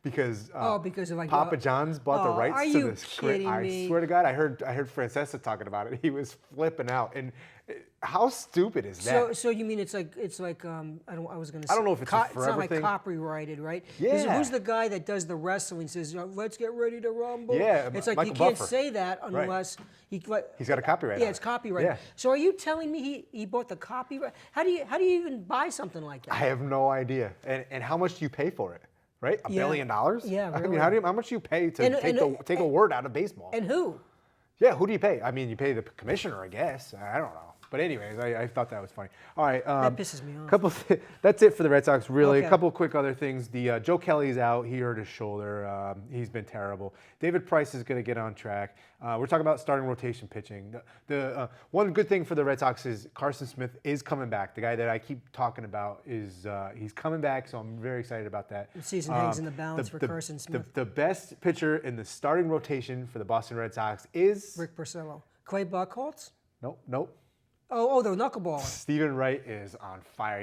because because of like Papa John's bought the rights are to you this script. kidding I me? swear to God, I heard Francesa talking about it. He was flipping out. And how stupid is that? So you mean it's like I was going to say I don't know if it's a it's not forever like thing. copyrighted, right? Yeah. Who's the guy that does the wrestling says let's get ready to rumble? Yeah, It's like Michael you can't Buffer. say that unless He's got a copyright. Yeah, on it's it. copyrighted. Yeah. So are you telling me he bought the copyright? How do you even buy something like that? I have no idea. And how much do you pay for it? Right? $1 Yeah. billion? Yeah, I mean, really. how much do you pay to And- take a word out of baseball? And who? Yeah, who do you pay? I mean, you pay the commissioner, I guess. I don't know. But anyways, I thought that was funny. All right. That pisses me off. That's it for the Red Sox, really. Okay. A couple of quick other things. The Joe Kelly's out. He hurt his shoulder. He's been terrible. David Price is going to get on track. We're talking about starting rotation pitching. The one good thing for the Red Sox is Carson Smith is coming back. The guy that I keep talking about is he's coming back, so I'm very excited about that. The season hangs in the balance for Carson Smith. The best pitcher in the starting rotation for the Boston Red Sox is Rick Porcello. Clay Buchholz? Nope. Oh, the knuckleballer. Steven Wright is on fire.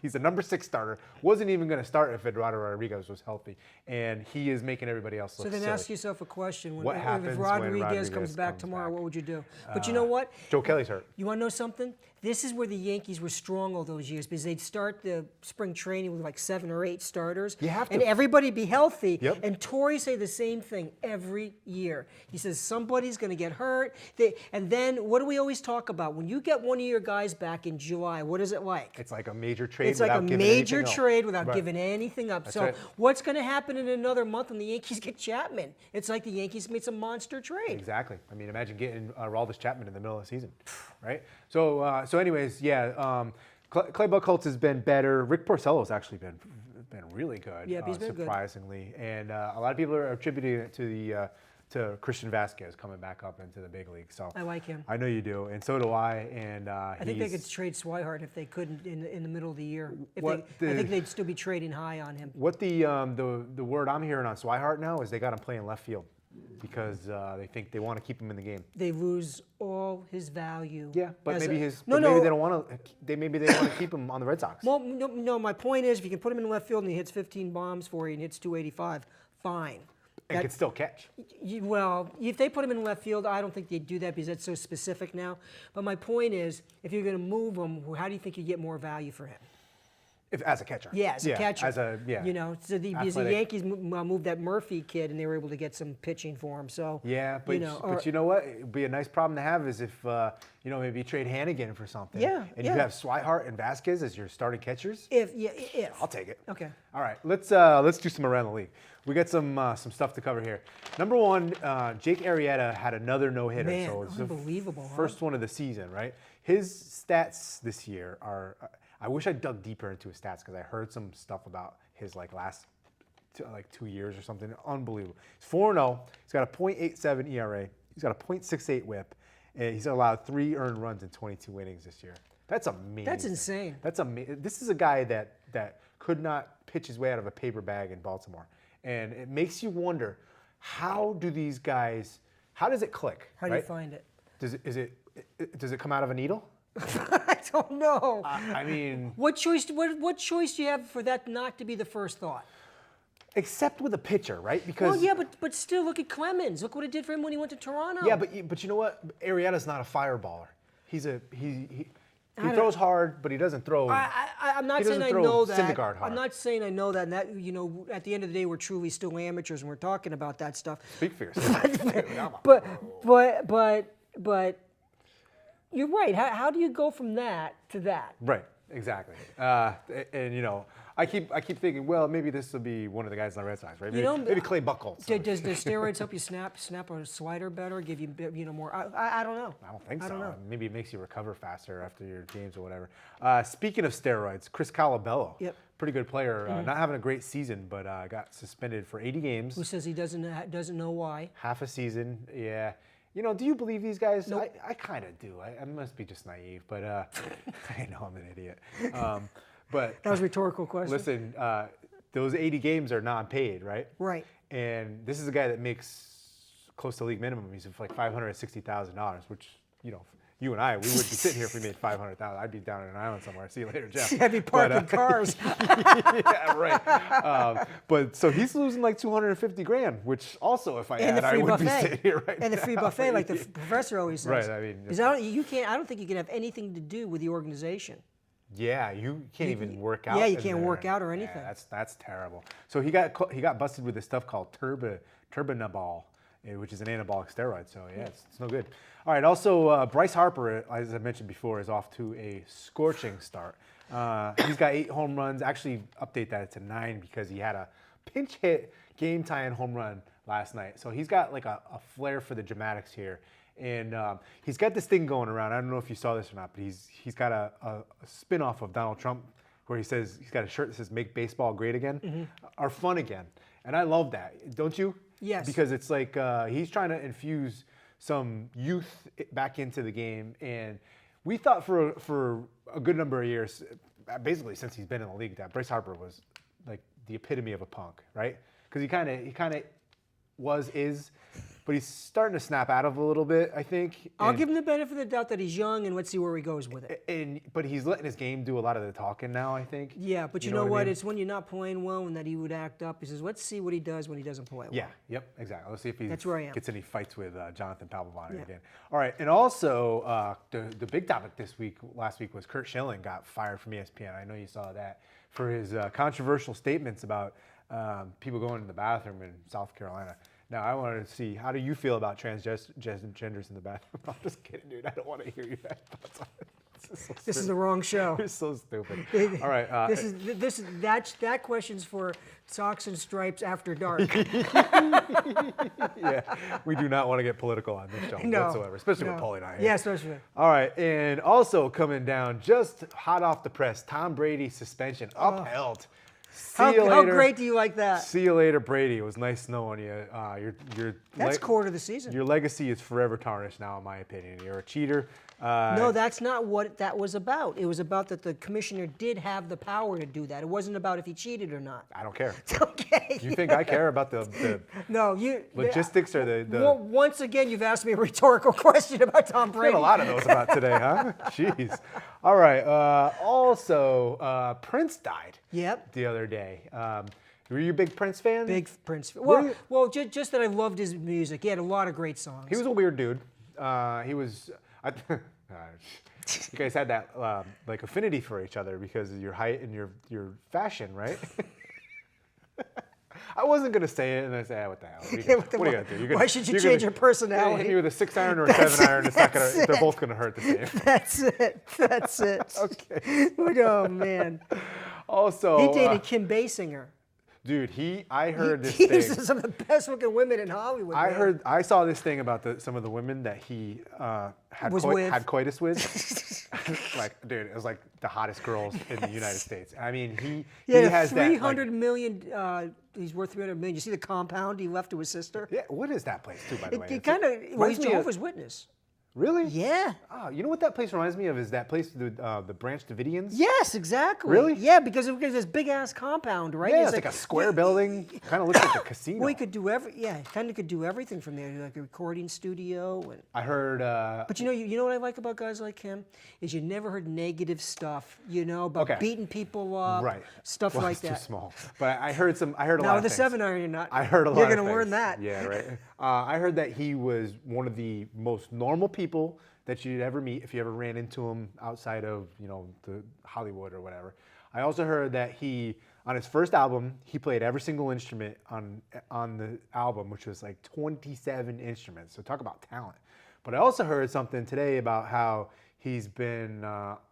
He's a number 6 starter. Wasn't even going to start if Eduardo Rodriguez was healthy, and he is making everybody else look So then silly. ask yourself a question. What happens if when Rodriguez comes Rodriguez back comes tomorrow, back? what would you do? But you know what? Joe Kelly's hurt. You want to know something? This is where the Yankees were strong all those years because they'd start the spring training with like 7 or 8 starters. You have to. And everybody be healthy. Yep. And Torrey say the same thing every year. He says somebody's going to get hurt. And then what do we always talk about? When you get one of your guys back in July, what is it like? It's like a major trade. It's like a without giving major anything up. trade without Right. giving anything up. So right. what's going to happen in another month when the Yankees get Chapman? It's like the Yankees made some monster trade. Exactly. I mean, imagine getting Aroldis Chapman in the middle of the season, right? So, anyways, yeah. Clay Buchholz has been better. Rick Porcello's actually been really good. Yeah, he's been good. Surprisingly, and a lot of people are attributing it to Christian Vasquez coming back up into the big league. So I like him. I know you do, and so do I. And I think they could trade Swihart if they couldn't in the middle of the year. I What think they'd still be trading high on him. What the word I'm hearing on Swihart now is they got him playing left field. because they want to keep him in the game. They lose all his value. Yeah, but maybe maybe they don't want to. Maybe they want to keep him on the Red Sox. Well, no. My point is, if you can put him in left field and he hits 15 bombs for you and hits 285, fine. And can still catch. Well, if they put him in left field, I don't think they'd do that because that's so specific now. But my point is, if you're going to move him, how do you think you get more value for him? As a catcher. Yeah, as a catcher. You know, so because the Yankees moved that Murphy kid, and they were able to get some pitching for him. So yeah, but you know what? It'd be a nice problem to have is if maybe you trade Hannigan for something. Yeah, and you have Swihart and Vasquez as your starting catchers. If I'll take it. Okay. All right, let's do some around the league. We got some stuff to cover here. Number one, Jake Arrieta had another no-hitter. Man, so it's unbelievable. The first one of the season, right? His stats this year are. I wish I dug deeper into his stats because I heard some stuff about his last 2 years or something. Unbelievable. He's 4-0. He's got a .87 ERA. He's got a .68 WHIP. And he's allowed 3 earned runs in 22 innings this year. That's amazing. That's insane. That's amazing. This is a guy that could not pitch his way out of a paper bag in Baltimore. And it makes you wonder, how do these guys, how does it click? How do you find it? Does it come out of a needle? I don't know. I mean, what choice do you have for that not to be the first thought? Except with a pitcher, right? Because well, yeah, but still, look at Clemens. Look what it did for him when he went to Toronto. Yeah, but you know what? Arrieta's not a fireballer. He throws hard, but he doesn't throw. I'm not saying I know that. Syndergaard hard. I'm not saying I know that. And that at the end of the day, we're truly still amateurs, and we're talking about that stuff. Speak for yourself. But you're right. How do you go from that to that? Right. Exactly. And I keep thinking, well, maybe this will be one of the guys on the Red Sox, right? Maybe Clay Buchholz. Does the steroids help you snap a slider better, give you more? I don't know. I don't think so. I don't know. Maybe it makes you recover faster after your games or whatever. Speaking of steroids, Chris Calabello, pretty good player, not having a great season, but got suspended for 80 games. Who says he doesn't know why? Half a season, yeah. Do you believe these guys? Nope. I kind of do. I must be just naive, but I know I'm an idiot. But that was a rhetorical question. Listen, those 80 games are non-paid, right? Right. And this is a guy that makes close to league minimum. He's like $560,000, which you and I, we would be sitting here if we made $500,000. I'd be down on an island somewhere. See you later, Jeff. I'd be parking cars. Yeah, right. But so he's losing like $250,000, which also, if I had, I would be sitting here right now. And the free buffet, like the professor always says. Right. I mean, because I don't think you can have anything to do with the organization. Yeah, you can't even work out. Yeah, you can't work out or anything. Yeah, that's terrible. So he got busted with this stuff called turbinabol, which is an anabolic steroid. So yeah, it's no good. All right. Also, Bryce Harper, as I mentioned before, is off to a scorching start. He's got 8 home runs. Actually, update that to 9 because he had a pinch hit game tying home run last night. So he's got like a flair for the dramatics here. And he's got this thing going around. I don't know if you saw this or not, but he's got a spin-off of Donald Trump where he says he's got a shirt that says "Make baseball great again," or "Fun again," and I love that. Don't you? Yes. Because it's like he's trying to infuse some youth back into the game, and we thought for a good number of years, basically since he's been in the league, that Bryce Harper was like the epitome of a punk, right? Because he kind of is. But he's starting to snap out of it a little bit, I think. I'll give him the benefit of the doubt that he's young, and let's see where he goes with it. But he's letting his game do a lot of the talking now, I think. Yeah, but you know what? I mean? It's when you're not playing well and that he would act up. He says, let's see what he does when he doesn't play well. Yeah, yep, exactly. Let's see if he gets any fights with Jonathan Palpabani again. All right, and also the big topic last week was Kurt Schilling got fired from ESPN. I know you saw that for his controversial statements about people going to the bathroom in South Carolina. Now, I wanted to see, how do you feel about transgenders in the bathroom? I'm just kidding, dude. I don't want to hear your thoughts on it. This is the wrong show. You're so stupid. All right. That question's for Socks and Stripes After Dark. Yeah, we do not want to get political on this show whatsoever, especially with Paulie and I. Yeah, especially. All right, and also coming down, just hot off the press, Tom Brady's suspension upheld. See you How later. great do you like that? See you later, Brady. It was nice knowing you. That's quarter of the season. Your legacy is forever tarnished now, in my opinion. You're a cheater. No, that's not what that was about. It was about that the commissioner did have the power to do that. It wasn't about if he cheated or not. I don't care. Okay. You think I care about the No, you. logistics or the Well, once again, you've asked me a rhetorical question about Tom We Brady. have a lot of those about today, huh? Jeez. All right. Also, Prince died. Yep. The other day. Were you a big Prince fan? Big Prince. Were you? Well, just that I loved his music. He had a lot of great songs. He was a weird dude. He was. You guys had that like affinity for each other because of your height and your fashion, right? I wasn't gonna say it, and I said, "What the hell? What are you gonna do? Why should you change your personality? Hit me with a 6-iron or a 7-iron. It's not gonna. They're both gonna hurt the same." That's it. That's it. Okay. Oh man. Also, He dated Kim Basinger. dude, I heard this He's thing. some of the best looking women in Hollywood. man. I saw this thing about some of the women that he had coitus with. Like, dude, it was like the hottest girls in the United States. I mean, he has that. 300 million. He's worth 300 million. You see the compound he left to his sister? Yeah, what is that place too, by the way? It kind of. Well, he's reminds me of- Jehovah's Witness. Really? Yeah. Oh, you know what that place reminds me of is that place, the Branch Davidians? Yes, exactly. Really? Yeah, because it was this big ass compound, right? Yeah, it's like a square building. Kind of looks like a casino. Well, he could do kind of could do everything from there, like a recording studio. And I heard. but you know what I like about guys like him is you never heard negative stuff, about beating people up, right. stuff Well, like it's that. too small. But I heard a Now lot with of the things. 7-iron, you're not. I heard a lot. You're going gonna to learn that. Yeah, right. I heard that he was one of the most normal people that you'd ever meet if you ever ran into him outside of the Hollywood or whatever. I also heard that on his first album he played every single instrument on the album, which was like 27 instruments. So talk about talent. But I also heard something today about how he's been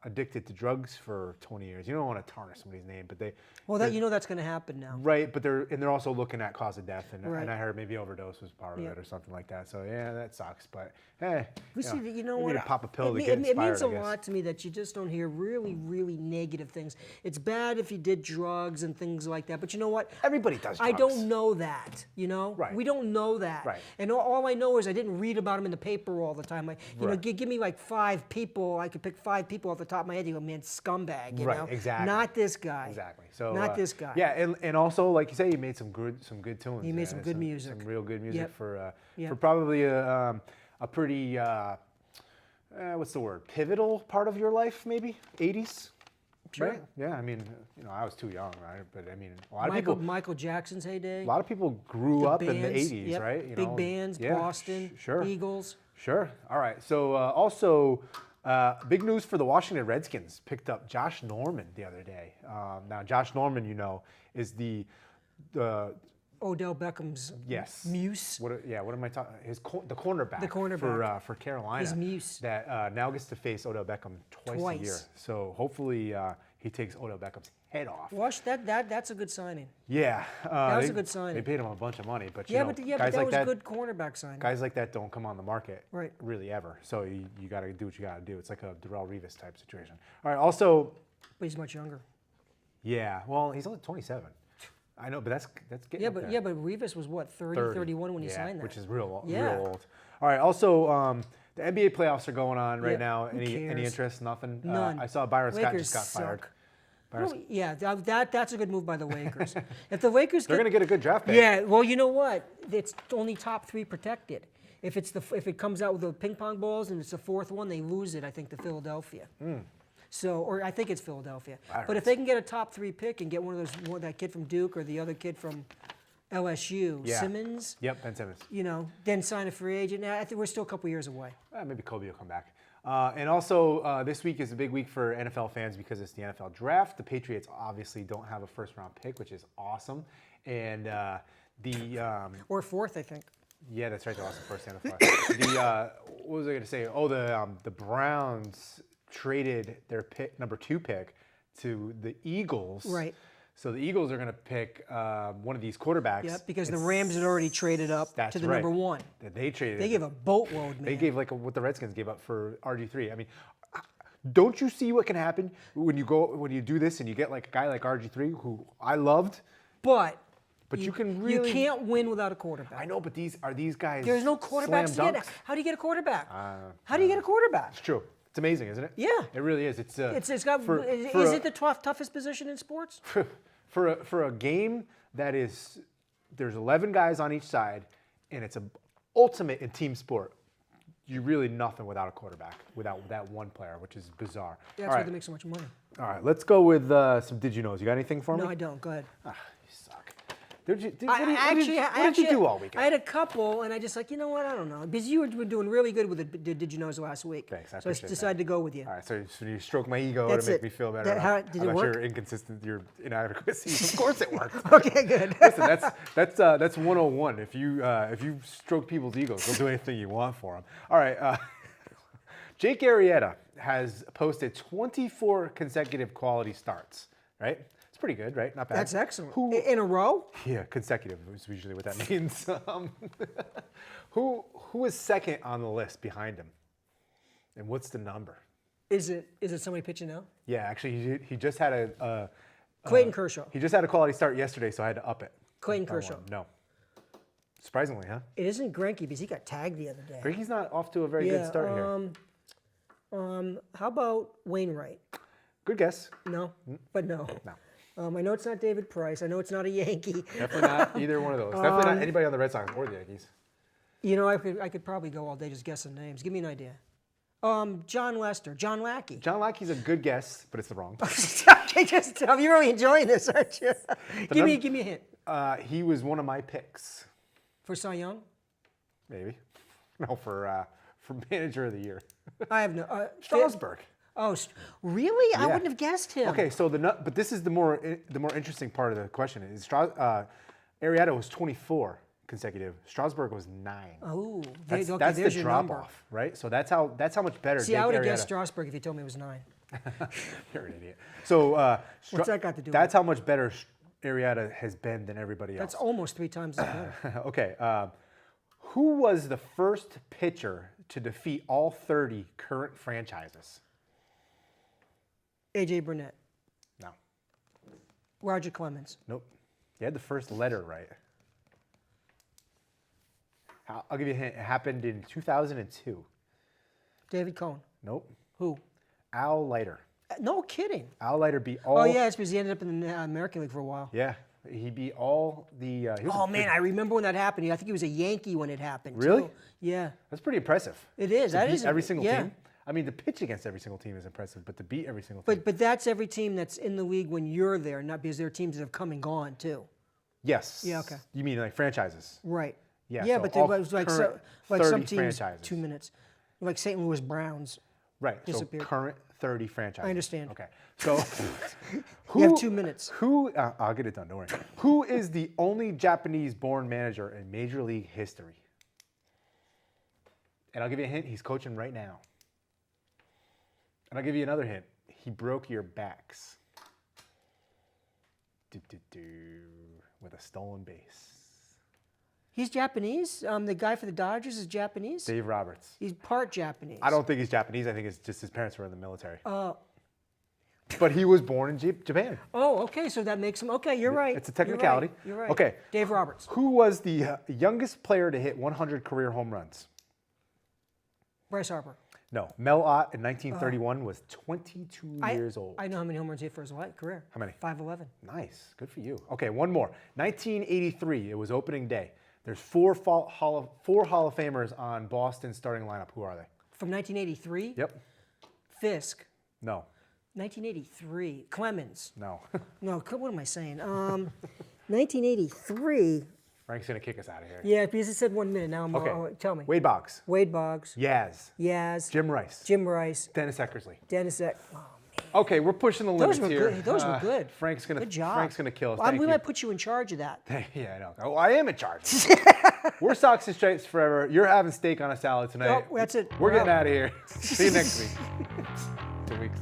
addicted to drugs for 20 years. You don't want to tarnish somebody's name, but that's going to happen now. right. But they're also looking at cause of death, and Right. I heard maybe overdose was part of it or something like that. So yeah, that sucks. But hey, You know we what? need to pop a pill to it, get it inspired. means a I guess. lot to me that you just don't hear really, really negative things. It's bad if you did drugs and things like that, but you know what? Everybody does drugs. I don't know that, Right. We don't know that. Right. And all I know is I didn't read about them in the paper all the time. Right. Give me like 5 people. I could pick 5 people off the top of my head. You go, man, scumbag, you Right, know? exactly. Not this guy. Exactly. So Not this guy. Yeah, and also like you say, he made some good tunes. He made some good music. Some real good music Yep. for Yep. probably a pretty what's the word? Pivotal part of your life, maybe 80s. Sure. Right? Yeah, I mean, I was too young, right? But I mean, a lot of people. Michael Jackson's heyday. A lot of people grew The up in the bands, 80s, yep. right? Big bands, yeah, Boston, sure. Eagles. Sure. All right. So also, big news for the Washington Redskins. Picked up Josh Norman the other day. Now, Josh Norman, is the Odell Beckham's yes muse. What am I talking? The cornerback. The cornerback. For Carolina. His muse. That now gets to face Odell Beckham twice a year. So hopefully he takes Odell Beckham's head off. Watch that's a good signing. Yeah. That was a good signing. They paid him a bunch of money, but But guys that like was that, a good cornerback signing. guys like that don't come on the market Right. really ever. So you got to do what you got to do. It's like a Darrelle Revis type situation. All right. Also, But he's much younger. yeah. Well, he's only 27. I know, but that's getting Yeah, up but there. Revis was what, 30, 31 when he signed that. Which is real Yeah. old. All right. Also, the NBA playoffs are going on right Yep. now. Who Any cares? interest? Nothing. None. I saw Byron Scott Lakers just got fired. suck. Well, yeah, that's a good move by the Lakers. If the Lakers They're going to get a good draft pick. Yeah, well, you know what? It's only top 3 protected. If it comes out with the ping pong balls and it's the 4th one, they lose it. I think to Philadelphia. So, or I think it's Philadelphia. That But if hurts. they can get a top 3 pick and get that kid from Duke or the other kid from LSU, Yeah. Simmons, Yep. Ben Simmons. then sign a free agent. I think we're still a couple years away. Maybe Kobe will come back. And also, this week is a big week for NFL fans because it's the NFL draft. The Patriots obviously don't have a first-round pick, which is awesome. And Or 4th, I think. yeah, that's right. They lost the first NFL. What was I going to say? Oh, the Browns traded their number 2 pick to the Eagles. Right. So the Eagles are going to pick one of these quarterbacks. Yep, because the Rams had already traded up That's to the right. number 1. That they traded. They gave a boatload, man. They gave like what the Redskins gave up for RG3. I mean, Don't you see what can happen when you do this and you get like a guy like RG3 who I loved, But you can really. you can't win without a quarterback. I know, but these guys. There's no quarterbacks slam to get. dunks? How do you get a quarterback? How do you get a quarterback? It's true. It's amazing, isn't it? Yeah. It really is. It's got. Is it the toughest position in sports? for a game that is there's 11 guys on each side and it's an ultimate in team sport. You're really nothing without a quarterback, without that one player, which is bizarre. That's All why right. they make so much money. All right, let's go with some did you knows. You got anything for me? No, I don't. Go ahead. Ah, you suck. What did Actually, you do all weekend? I had a couple, and I just you know what? I don't know. Because you were doing really good with the Did You Knows last week. Thanks, I so I appreciate decided to go with you. All right, so you stroke my ego That's to make it. me feel better Did it about work? your your inadequacies. Of course it worked. Okay, good. Listen, that's 101. If you stroke people's egos, they'll do anything you want for them. All right, Jake Arrieta has posted 24 consecutive quality starts. Right, it's pretty good, right? Not bad. That's excellent. In a row? Yeah, consecutive is usually what that means. Who is second on the list behind him, and what's the number? Is it somebody pitching now? Yeah, actually, he just had a Clayton Kershaw. he just had a quality start yesterday, so I had to up it. Clayton by Kershaw. one. No. Surprisingly, huh? It isn't Greinke because he got tagged the other day. Greinke's not off to a very good start here. How about Wainwright? Good guess. No, but no. No. I know it's not David Price. I know it's not a Yankee. Definitely not either one of those. Definitely not anybody on the Red Sox or the Yankees. You know, I could probably go all day just guessing names. Give me an idea. John Lester, John Lackey. John Lackey's a good guess, but it's the wrong. Okay, just tell me. You're really enjoying this, aren't you? Give me a hint. He was one of my picks. For Cy Young? Maybe. No, for manager of the year. I have no. Strasburg. Oh, really? I Yeah. wouldn't have guessed him. Okay, so but this is the more interesting part of the question is Arrieta was 24 consecutive. Strasburg was 9. Oh, That's there's the your drop number. off, right? So that's how much better. See, Jake I would have Arrieta- guessed Strasburg if you told me it was 9. You're an idiot. So What's that got to do with That's how much better Arrieta has been than everybody else. That's almost 3 times as good. Okay. Who was the first pitcher to defeat all 30 current franchises? A.J. Burnett, No. Roger Clemens. Nope. You had the first letter right. I'll give you a hint. It happened in 2002. David Cohn. Nope. Who? Al Leiter. No kidding. Al Leiter beat all. Oh, yeah, it's because he ended up in the American League for a while. Yeah. He beat all the. He was Oh, man, I remember when that happened. I think he was a Yankee when it happened. Really? Too. Yeah. That's pretty impressive. It is. To That beat is every single yeah. team. I mean, the pitch against every single team is impressive, but to beat every single team. But that's every team that's in the league when you're there, not because there are teams that have come and gone, too. Yes. Yeah, okay. You mean like franchises? Right. Yeah, Yeah, so but there all was like current like 30 some teams, franchises. 2 minutes. Like St. Louis Browns. Right. Disappeared. So current 30 franchises. I understand. Okay. So You have 2 minutes. I'll get it done. Don't worry. Who is the only Japanese-born manager in Major League history? And I'll give you a hint. He's coaching right now. And I'll give you another hint. He broke your backs. With a stolen base. He's Japanese. The guy for the Dodgers is Japanese. Dave Roberts. He's part Japanese. I don't think he's Japanese. I think it's just his parents were in the military. But he was born in Japan. Oh, okay. So that makes him. Okay, you're right. It's a technicality. You're right. Okay. Dave Roberts. Who was the youngest player to hit 100 career home runs? Bryce Harper. No. Mel Ott in 1931 was 22 years old. I know how many home runs he hit for his career. How many? 511. Nice. Good for you. Okay, one more. 1983. It was opening day. There's four Hall of Famers on Boston's starting lineup. Who are they? From 1983? Yep. Fisk. No. 1983. Clemens. No. No, what am I saying? 1983. Frank's going to kick us out of here. Yeah, because it said 1 minute. Now I'm. Okay. Tell me. Wade Boggs. Wade Boggs. Yaz. Yaz. Jim Rice. Jim Rice. Dennis Eckersley. Dennis Eck. Oh, Okay, we're pushing the limits were here. good. Those were good. Frank's gonna good job. Frank's gonna kill us. Well, Thank we you. might put you in charge of that. Yeah, I know. Oh, I am in charge. We're Sox and Stripes forever. You're having steak on a salad tonight. Oh, that's it. We're We're getting out. out of here. See you next week. 2 weeks.